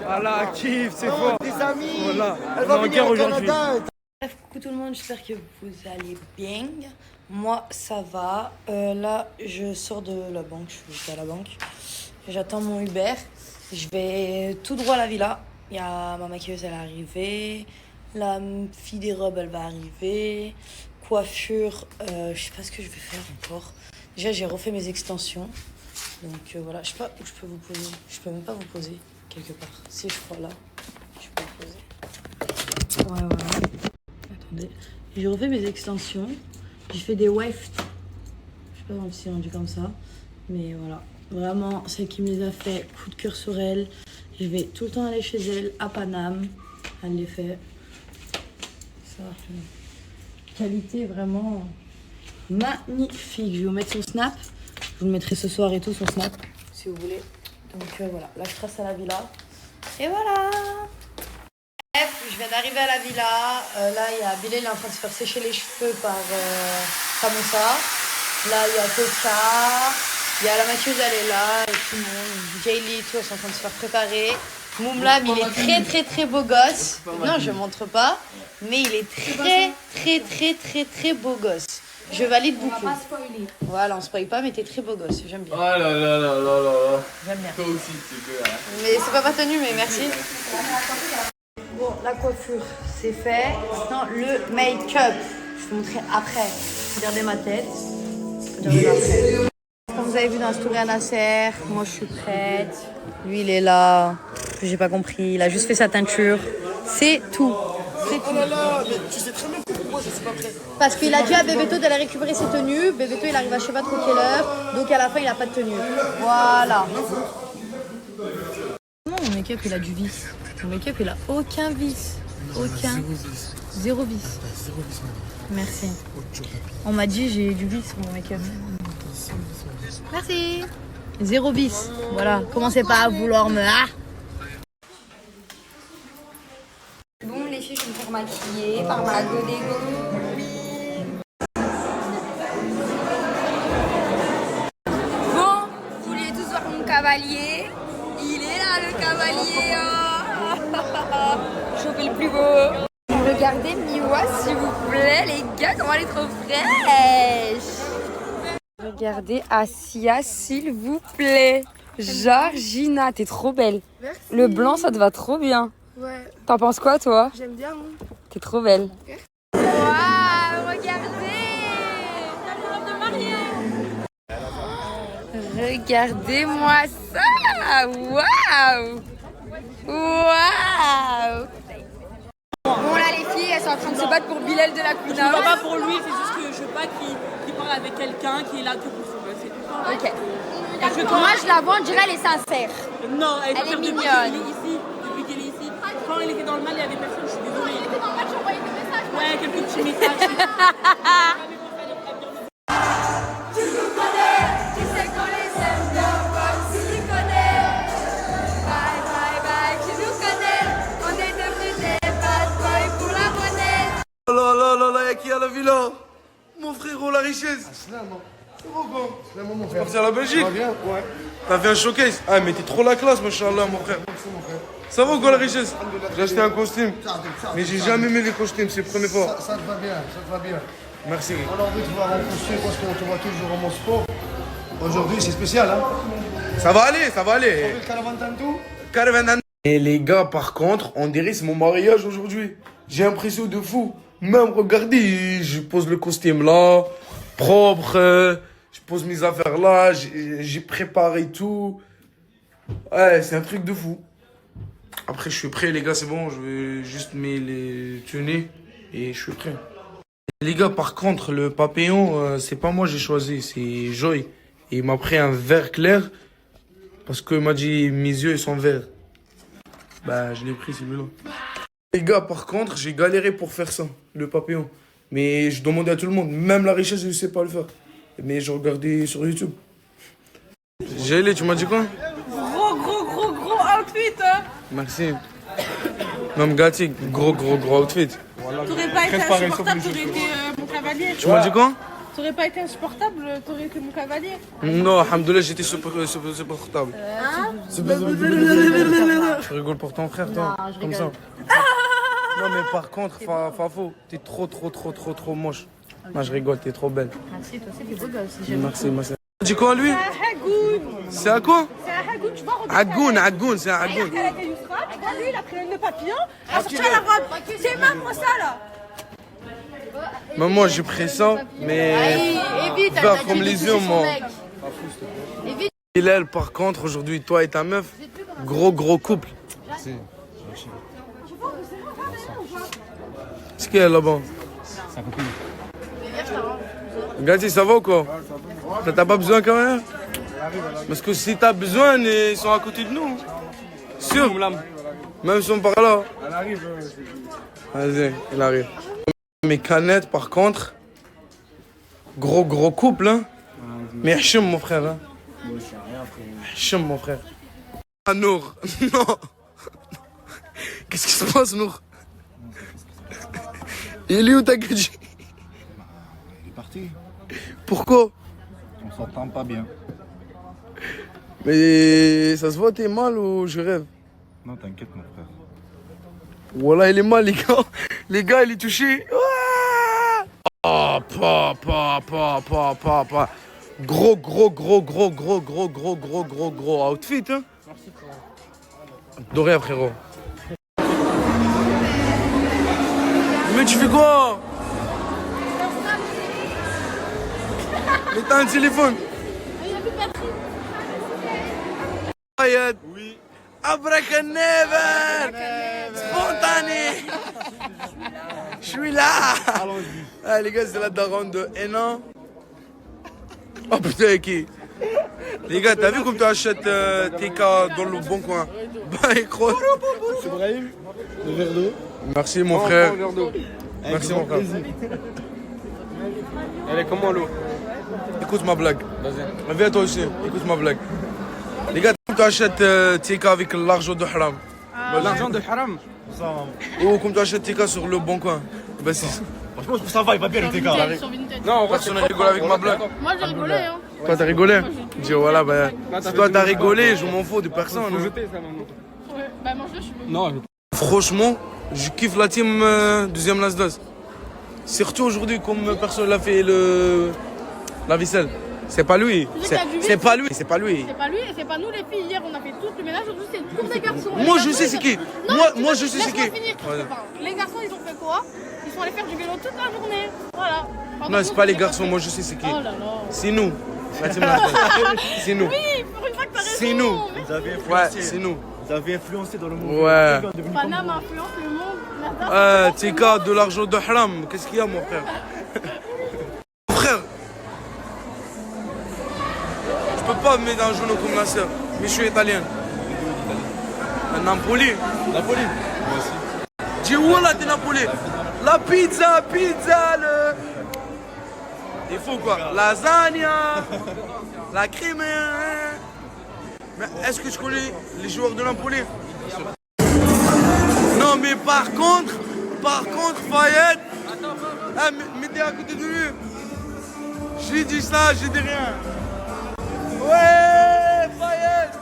Voilà, actif, c'est fort. Des amis. Voilà, Elle on va est en venir guerre au aujourd'hui. Canada. Bref, coucou tout le monde, j'espère que vous allez bien. Moi, ça va. Là, je sors de la banque, je suis à la banque. J'attends mon Uber. Je vais tout droit à la villa. Il y a ma maquilleuse, elle est arrivée. La fille des robes, elle va arriver. Coiffure, je sais pas ce que je vais faire encore. Déjà, j'ai refait mes extensions. Donc voilà, je sais pas où je peux vous poser. Je peux même pas vous poser quelque part. Si je crois là, je peux vous poser. Ouais, voilà. Attendez. J'ai refait mes extensions. J'ai fait des wefts. Je sais pas comment c'est rendu comme ça. Mais voilà. Vraiment, celle qui me les a fait, coup de cœur sur elle. Je vais tout le temps aller chez elle, à Paname. Elle les fait. Ça, qualité vraiment magnifique. Je vais vous mettre son snap. Je vous le mettrai ce soir et tout, son snap, si vous voulez. Donc voilà, là je trace à la villa. Et voilà. Bref, je viens d'arriver à la villa. Là, il y a Bilal, il est en train de se faire sécher les cheveux par Samosa. Là, il y a Koka. Il y a la maquilleuse, elle est là. Et tout le monde. Jaylee, tout, elles sont en train de se faire préparer. Moumlam, il est très beau gosse. Non, je montre pas. Mais il est très beau gosse. Je valide beaucoup. On va pas spoiler. Voilà, on spoil pas, mais t'es très beau gosse. J'aime bien. Oh là là. J'aime bien. Toi aussi, tu peux. Mais c'est pas ma tenue, mais merci. Bon, la coiffure, c'est fait. Maintenant, le make-up. Je vais vous montrer après. Regardez ma tête. Regardez après. Comme vous avez vu dans la story à Nasser, moi je suis prête. Lui, il est là. J'ai pas compris. Il a juste fait sa teinture. C'est tout. Oh là là, mais tu sais très bien pourquoi je suis pas prêt. Parce qu'il a dit à Bébéto d'aller récupérer ses tenues. Bébéto, il arrive à je sais pas trop quelle heure. Donc à la fin, il a pas de tenue. Voilà. Comment mon make-up, il a du vice? Mon make-up, il a aucun vice. Aucun. Zéro vice. Merci. On m'a dit j'ai du vice sur mon make-up. Merci. Zéro vice. Voilà. Commencez pas à vouloir me... Ah. Bon, les filles, je vais me faire maquiller par ma Godego. Bon, vous vouliez tous voir mon cavalier. Il est là, le cavalier. Oh. Choper le plus beau. Regardez Miwa, s'il vous plaît, les gars, comment elle est trop fraîche. Regardez Asia, s'il vous plaît. Georgina, t'es trop belle. Merci. Le blanc, ça te va trop bien. Ouais. T'en penses quoi, toi? J'aime bien. T'es trop belle. Waouh, regardez. Regardez-moi ça. Waouh. Waouh. Bon, là, les filles, elles sont en train de se battre pour Bilal de la Kuna. Je ne vois pas pour lui, c'est juste que je veux pas qu'il parle avec quelqu'un qui est là que pour ça. C'est tout. Ok. Moi, je la vois, on dirait elle est sincère. Non, elle est mignonne. Depuis qu'elle est ici, quand il était dans le mal, il y avait personne, je suis désolée. Il était dans le mal, j'envoyais des messages. Ouais, quelques petits messages. Tu nous connais, tu sais qu'on les aime bien, tu nous connais. Bye, bye, bye, tu nous connais. On est devenus des bad boys pour la monnaie. Oh là là là là, y'a qui à la villa? Mon frérot, la richesse. C'est bon quoi? Mon Tu es parti à la Belgique? Ouais. T'as fait un showcase? Ah mais t'es trop la classe, machallah mon frère. Ça va ou quoi la richesse? J'ai acheté un costume. Mais j'ai jamais aimé les costumes, c'est le premier fois. Ça te va bien, ça te va bien. Merci. On a envie de te voir en costume parce qu'on te voit toujours en mon sport. Aujourd'hui c'est spécial hein. Ça va aller, ça va aller. Caravan. Et les gars, par contre, on dirait c'est mon mariage aujourd'hui. J'ai l'impression de fou. Même regardez, je pose le costume là, propre. je pose mes affaires là, j'ai préparé tout. Ouais, c'est un truc de fou. Après, je suis prêt, les gars, c'est bon. Je vais juste mettre les tenues et je suis prêt. Les gars, par contre, le papillon, c'est pas moi j'ai choisi, c'est Joy. Et il m'a pris un vert clair parce qu'il m'a dit mes yeux ils sont verts. Bah, je l'ai pris celui-là. Les gars, par contre, j'ai galéré pour faire ça, le papillon. Mais je demandais à tout le monde, même la richesse, je ne sais pas le faire. Mais je regardais sur YouTube. J'ai tu m'as dit quoi? Gros outfit, hein. Merci. Non, mais gâté, gros outfit. T'aurais pas été insupportable, t'aurais été mon cavalier. Tu m'as dit quoi? T'aurais pas été insupportable, t'aurais été mon cavalier. Non, alhamdoulilah, j'étais supportable. Hein? Tu rigoles pour ton frère, toi? Non, je comme rigole. ça. Non, mais par contre, Fafo, t'es trop moche. Non, je rigole, t'es trop belle. Merci, toi aussi, t'es beau gosse. Merci. Tu dis quoi, lui? C'est à quoi? C'est un hagoun, tu vois. Agoun, c'est un agoun. Elle était Yousra, tu vois, lui, il a pris le papillon, il a sorti la robe. C'est maman, ça, là. Mais moi, j'ai pris ça, mais... évite, vert comme les yeux, moi. Évite. Hillel, par contre, aujourd'hui, toi et ta meuf, gros couple. C'est qui elle là-bas? Sa copine. Gati, ça va ou quoi? T'as pas besoin quand même? Parce que si t'as besoin, ils sont à côté de nous. Sûr? Même ils sont par là. Elle arrive. Vas-y, il arrive. Mes canettes, par contre, gros couple, hein. Mais Hachim, mon frère, hein. Hachim, mon frère. Ah, Nour, non. Qu'est-ce qui se passe, Nour? Il est où ta gadget? Il est parti. Pourquoi? On s'entend pas bien. Mais ça se voit, t'es mal ou je rêve? Non, t'inquiète, mon frère. Voilà, il est mal, les gars. Les gars, il est touché. Ah, pas. Gros outfit, hein. De rien, frérot. Mais tu fais quoi? Mais t'as un téléphone. Il a plus de batterie. Ayad. Oui. Abracadabra. Spontané. Je suis là. Ah, les gars, c'est la daronne de Hénin. Oh putain, qui? Les gars, t'as vu comme tu achètes tes cas dans le bon coin? Bah, écrou. C'est Brahim, le verre d'eau. Merci, mon frère. Merci, mon frère. Elle est comment l'eau? Écoute ma blague. Vas-y. Viens toi aussi, écoute ma blague. Les gars, tu achètes tes cas avec l'argent de haram. L'argent de haram? Ou comme tu achètes tes cas sur le bon coin. Bah, c'est ça. Franchement, ça va, il va bien le TK. Non, personne n'a rigolé avec ma blague. Moi, j'ai rigolé, hein. Toi, t'as rigolé? Je dis, voilà, bah. Si toi, t'as rigolé, je m'en fous de personne. Faut hein. jeter ça maintenant. Ouais, bah mange-le, je suis Non, Franchement, je kiffe la team deuxième Las-Dos. Surtout aujourd'hui, comme personne l'a fait la vaisselle. C'est pas lui. C'est pas lui. C'est pas lui et c'est pas nous les filles. Hier, on a fait tout le ménage. Aujourd'hui, c'est pour des garçons. Moi, je sais c'est qui. Moi, je sais c'est qui. Finir, les garçons, ils ont fait quoi? Ils sont allés faire du vélo toute la journée. Voilà. Non, c'est pas les garçons. Moi, je sais c'est qui. Oh là là. C'est nous. La team Las-Dos. C'est nous. Oui, pour une fois que t'as raison. C'est nous. Vous avez influencé. Ouais, c'est nous. Vous avez influencé dans le monde. Ouais. Paname influence le monde. Tika, de l'argent de haram. Qu'est-ce qu'il y a, mon frère? Frère, je peux pas me mettre un genou comme la sœur, mais je suis italien. Un Napoli. Napoli. Moi aussi. Dis où là, t'es Napoli? La pizza, le. Il faut quoi? Lasagna, la crème. Mais est-ce que tu connais les joueurs de Napoli? Non, mais par contre, Fayette. Ah, mettez à côté de lui. J'ai dit ça, j'ai dit rien. Ouais, Fayette.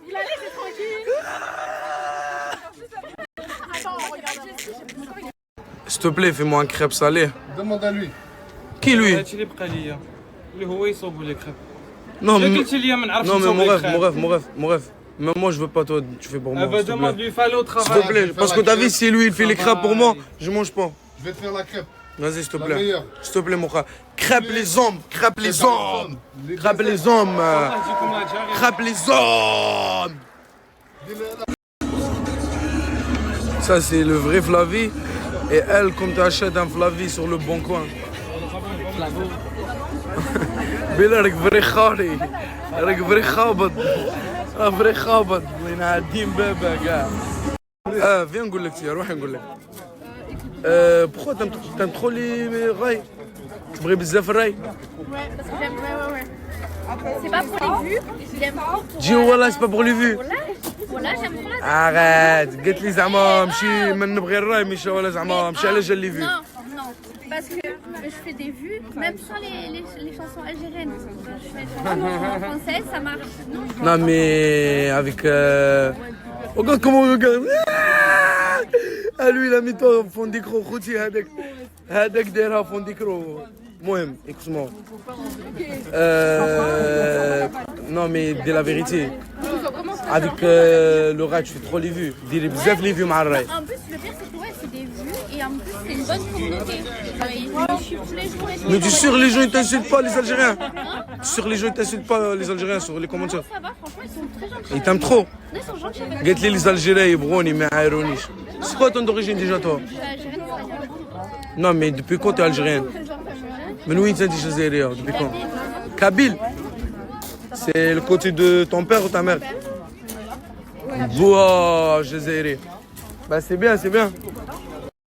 Il a laissé tranquille. Attends, regarde. S'il te plaît, fais-moi un crêpe salé. demande à lui. Qui lui? Non, mais mon rêve. Mais moi, je veux pas, toi, tu fais pour moi. bah, demande-lui, fallait au travail. S'il te plaît, parce que t'as vu, si lui, il fait les crêpes pour moi, je mange pas. Je vais te faire la crêpe. Vas-y, s'il te La plaît. meilleure. S'il te plaît, mon frère. Crêpe les hommes, crêpe les hommes. Crêpe les hommes. Crêpe les hommes. Ça, c'est le vrai Flavie. Et elle, comme tu achètes un Flavie sur le bon coin. بلا راك فري خالي راك فري خابط فري خابط وين عادين بابا كاع فين نقول لك يا روحي نقول لك بخو تم trop les rails تبغي بزاف الراي Ouais, parce que j'aime. Ouais. C'est pas pour les vues, j'aime trop pour. جي والله سي با بغ لي فيو Voilà, j'aime trop la. arrête قلت لي زعما مشي من نبغي الراي مشي ولا زعما مشي على جال لي فيو Non, parce que je fais des vues, même sans les chansons algériennes. Je fais des chansons françaises, ça marche. Non, non mais avec regarde comment on regarde ah lui il a mis toi au fond d'écran خوتي هذاك دايرها فون ديكرو المهم écoute-moi non mais dis la vérité avec le rat tu fais trop les vues ديري بزاف les vues مع الراي. En plus le pire c'est que ouais, c'est des vues et en plus c'est une bonne communauté. Ils me suivent tous les jours et tout. Mais tu sûr les gens ils t'insultent pas les Algériens? Sur les gens ils t'insultent pas les Algériens sur les commentaires? Ça va, franchement ils sont très gentils. Ils t'aiment trop? Ils sont gentils avec moi. قالت لي les Algériens يبغوني ما يعايرونيش. C'est quoi ton origine déjà toi? Je suis algérienne espagnole. Non mais depuis quand t'es algérienne? من وين انت جزائرية? Depuis quand? Kabyle? C'est le côté de ton père ou ta mère? Boah, Jazairi. Bah c'est bien, c'est bien.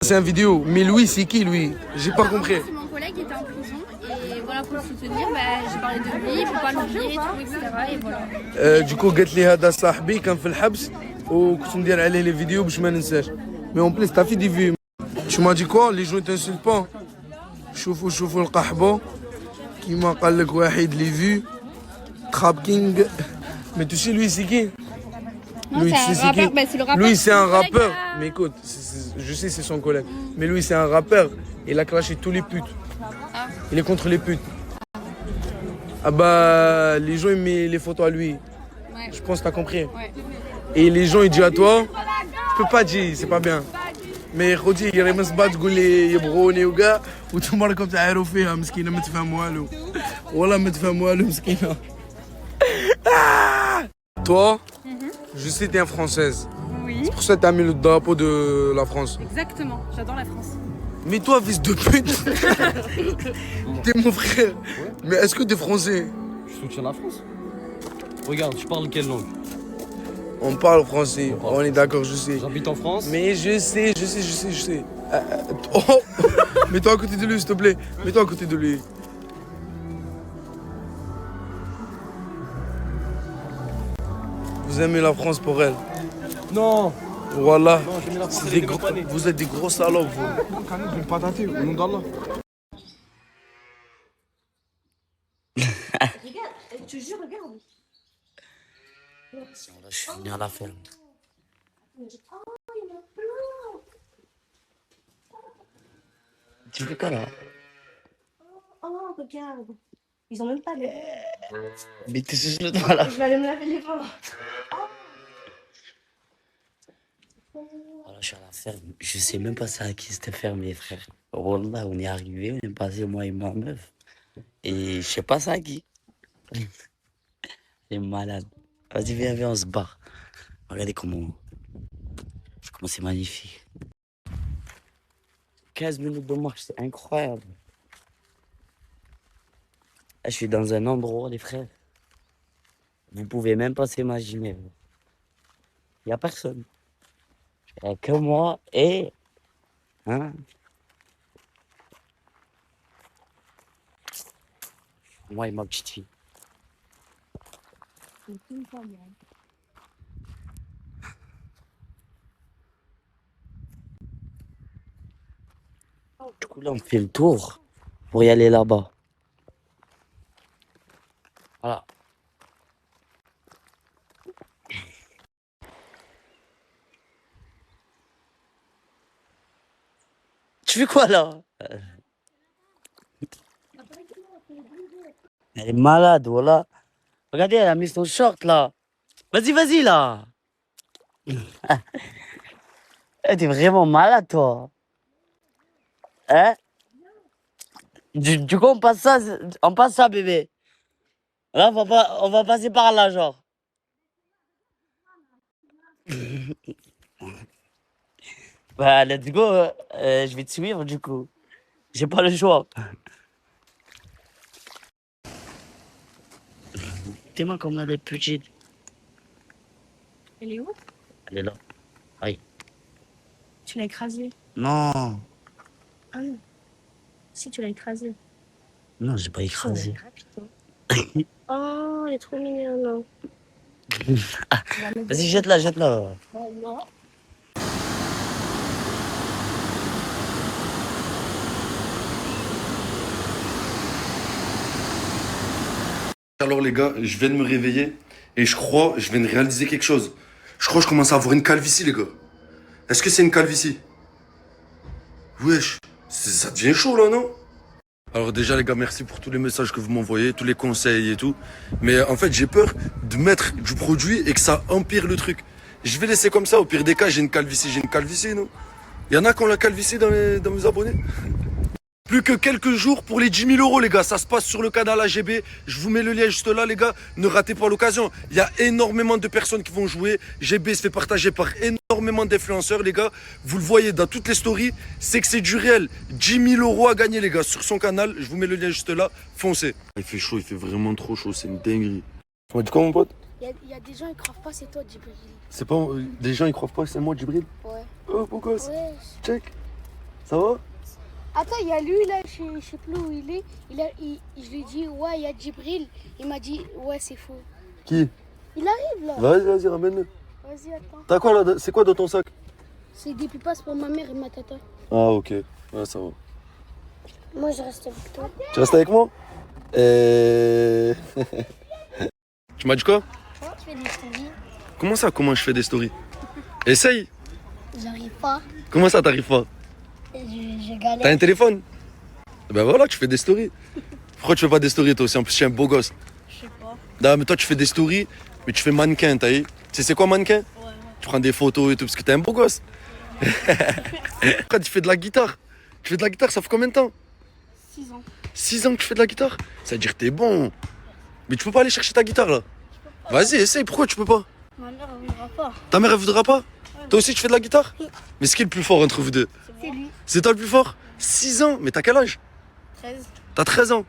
C'est une vidéo. Mais lui, c'est qui lui? J'ai pas compris. C'est mon collègue qui était en prison et voilà pour le soutenir, j'ai parlé de lui, il faut pas l'oublier et tout, etc. Et voilà. Du coup قالت لي هذا صاحبي كان في الحبس وكنت ندير عليه لي فيديو باش ما ننساش. Mais en plus t'as fait des vues. Tu m'as dit quoi? Les gens t'insultent pas. شوفوا القحبة كيما قال لك واحد لي vues. Trap King. Mais tu sais lui c'est qui? Non, Lui, c'est un rappeur, c'est le rappeur. Lui, c'est un rappeur. Collègue, Mais écoute, je sais, c'est son collègue. Mais lui, c'est un rappeur. Il a clashé tous les putes. Ah. Il est contre les putes. Ah bah, les gens, ils mettent les photos à lui. Ouais. Je pense que t'as compris. Ouais. Et les gens, ils disent à toi, je peux pas dire, c'est pas bien. Mais Khodi, il y a des gens qui disent يبغوني وكاع وانتم راكم تعايروا فيها مسكينه ما تفهم والو. والله ما تفهم والو مسكينه. Toi, je sais que t'es une Française. Oui. C'est pour ça que t'as mis le drapeau de la France. Exactement, j'adore la France. Mais toi, fils de pute, t'es mon frère. Mais est-ce que t'es français? Je soutiens la France. Regarde, tu parles quelle langue? On parle français, on est d'accord, je sais. J'habite en France. Mais je sais. Oh, mets-toi à côté de lui, s'il te plaît. Mets-toi à côté de lui. Vous aimez la France pour elle? Non. Voilà. Non, j'aime la France, C'est elle est des dépanée. vous êtes des gros salopes, vous. Je vais pas tâter, au nom d'Allah. Regarde, je te jure, regarde. Là, je suis venu à la ferme. Tu fais quoi là? Oh, regarde. Ils ont même pas de. Mais t'es juste le doigt là. Je vais aller me laver les mains. Voilà, je suis à la ferme. Je sais même pas c'est à qui cette ferme, les frères. Wallah, on est arrivé, on est passé moi et ma meuf. Et je sais pas ça à qui. Elle est malade. Vas-y, viens, on se barre. Regardez comment c'est magnifique. 15 minutes de marche, c'est incroyable. Là, je suis dans un endroit, les frères. Vous pouvez même pas s'imaginer. Il n'y a personne. Il n'y a que moi et... Hein? Moi et ma petite fille. Du coup, là, on fait le tour pour y aller là-bas. Voilà. Tu fais quoi là? Elle est malade, voilà. Regardez, elle a mis son short là. Vas-y, vas-y, là. T'es vraiment malade, toi. Hein? Du coup, on passe ça, bébé. Là, on va passer par là, genre. Bah, let's go. Je vais te suivre, du coup. J'ai pas le choix. T'es-moi comme elle est petite. Elle est où? Elle est là. Aïe. Tu l'as écrasée. Non. Ah non. Si, tu l'as écrasée. Non, j'ai pas écrasé. Oh, elle est trop mignonne. Vas-y, jette-la, jette-la. Oh, non. Alors les gars, je viens de me réveiller et je viens de réaliser quelque chose. Je crois que je commence à avoir une calvitie les gars. Est-ce que c'est une calvitie? Wesh, ça devient chaud là, non? Alors déjà les gars, merci pour tous les messages que vous m'envoyez, tous les conseils et tout. Mais en fait, j'ai peur de mettre du produit et que ça empire le truc. Je vais laisser comme ça, au pire des cas, j'ai une calvitie, non? Il y en a qui ont la calvitie dans mes abonnés? Plus que quelques jours pour les 10 000 €, les gars. Ça se passe sur le canal AGB. Je vous mets le lien juste là, les gars. Ne ratez pas l'occasion. Il y a énormément de personnes qui vont jouer. GB se fait partager par énormément d'influenceurs, les gars. Vous le voyez dans toutes les stories. C'est que c'est du réel. 10 000 € à gagner, les gars, sur son canal. Je vous mets le lien juste là. Foncez. Il fait chaud, il fait vraiment trop chaud. C'est une dinguerie. Tu m'as dit quoi, mon pote? Il y a des gens qui croient pas, c'est toi, Djibril. C'est pas... des gens, ils croient pas que c'est moi, Djibril? Ouais. Oh, beau gosse. Ouais. Check. Ça va? Attends, il y a lui là, je sais plus où il est. Je lui ai dit, ouais, il y a Djibril. Il m'a dit, ouais, c'est faux. Qui? Il arrive là. Vas-y, ramène-le. Vas-y, attends. T'as quoi là? C'est quoi dans ton sac? C'est des pipas pour ma mère et ma tata. Ah, ok. Ouais, ça va. Moi, je reste avec toi. Tu restes avec moi? Tu m'as dit quoi? Comment tu fais des stories? Comment ça, comment je fais des stories? Essaye. J'arrive pas. Comment ça, t'arrives pas? Je galère. T'as un téléphone? Ben voilà, tu fais des stories. Pourquoi tu fais pas des stories toi aussi? En plus, tu es un beau gosse. Je sais pas. Non, mais toi, tu fais des stories, mais tu fais mannequin, t'as vu? Tu sais, c'est quoi mannequin? Ouais. Tu prends des photos et tout, parce que t'es un beau gosse. Après, tu fais de la guitare. Tu fais de la guitare, ça fait combien de temps? 6 ans. 6 ans que tu fais de la guitare? Ça veut dire que t'es bon. Mais tu peux pas aller chercher ta guitare là? Vas-y, essaye, pourquoi tu peux pas? Ma mère, elle voudra pas. Ta mère, elle voudra pas? Toi aussi, tu fais de la guitare? Mais c'est qui le plus fort entre vous deux? C'est lui. C'est toi le plus fort? 6 ans? Mais t'as quel âge? 13. T'as 13 ans?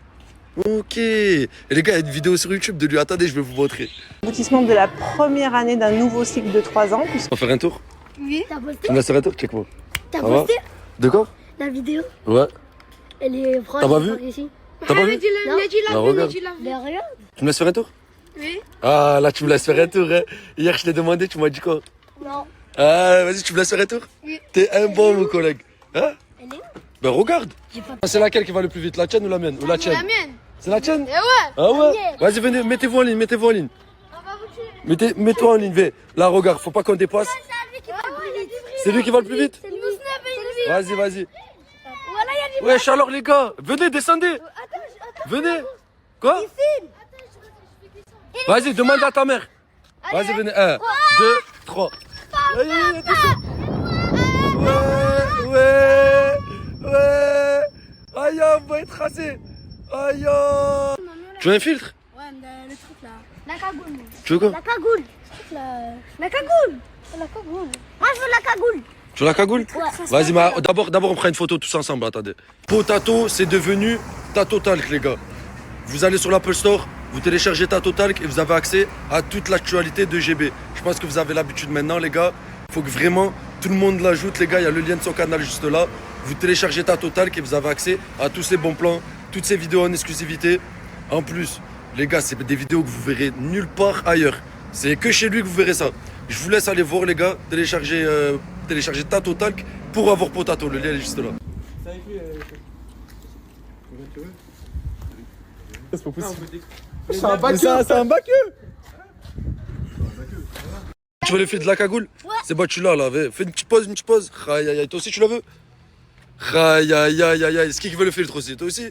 Ok. Et les gars, il y a une vidéo sur YouTube de lui. Attendez, je vais vous montrer. Aboutissement de la première année d'un nouveau cycle de 3 ans. On va faire un tour? Oui. T'as posté? Tu me laisses faire un tour? Check-moi. T'as Ça va? posté? De quoi? La vidéo? Ouais. Elle est proche. T'as pas vu? Ici. T'as pas vu? Non, regarde. Mais regarde. Tu me laisses faire un tour? Oui. Ah, là, tu me laisses faire un tour, hein. Hier, je t'ai demandé, tu m'as dit quoi? Non. Ah, vas-y, tu me laisses faire un tour? Oui. T'es un bon, mon collègue. Hein? Elle est où? Ben, regarde. C'est laquelle qui va le plus vite, la tienne ou la mienne? Ou la tienne? La mienne. C'est la tienne? Eh ouais. Ah ouais? La mienne. Vas-y, venez, mettez-vous en ligne, mettez-vous en ligne. On va vous tuer. Mets-toi en ligne, vais. Là, regarde, faut pas qu'on dépasse. C'est lui qui va le plus vite? C'est le 19 Vas-y, vas-y. Voilà, il y a du Wesh, alors les gars, venez, descendez. Venez. Quoi? Vas-y, demande à ta mère. Vas-y, venez. 1, 2, 3. Ouais. Aïe, on va être rasé. Aïe. Tu veux un filtre? Ouais, le truc là. La cagoule. Tu veux quoi? La cagoule. La cagoule. La cagoule. Moi, je veux la cagoule. Tu veux la cagoule? Ouais. Vas-y, d'abord on prend une photo tous ensemble, attendez. Potato, c'est devenu Tato Talk, les gars. Vous allez sur l'Apple Store, vous téléchargez Tato Talk et vous avez accès à toute l'actualité de GB. Je pense que vous avez l'habitude maintenant, les gars. Il faut que vraiment tout le monde l'ajoute, les gars. Il y a le lien de son canal juste là. Vous téléchargez Tato Talk et vous avez accès à tous ces bons plans, toutes ces vidéos en exclusivité. En plus, les gars, c'est des vidéos que vous verrez nulle part ailleurs. C'est que chez lui que vous verrez ça. Je vous laisse aller voir, les gars, télécharger Tato Talk pour avoir Potato. Le lien est juste là. C'est pas possible. C'est un bac. C'est un bac. Tu veux le fil de la cagoule? Ouais. C'est bon, tu l'as là. Fais une petite pause, Aïe, aïe, aïe. Toi aussi, tu la veux? Aïe, aïe, aïe, aïe, aïe. Est-ce qui veut le filtre aussi? Toi aussi?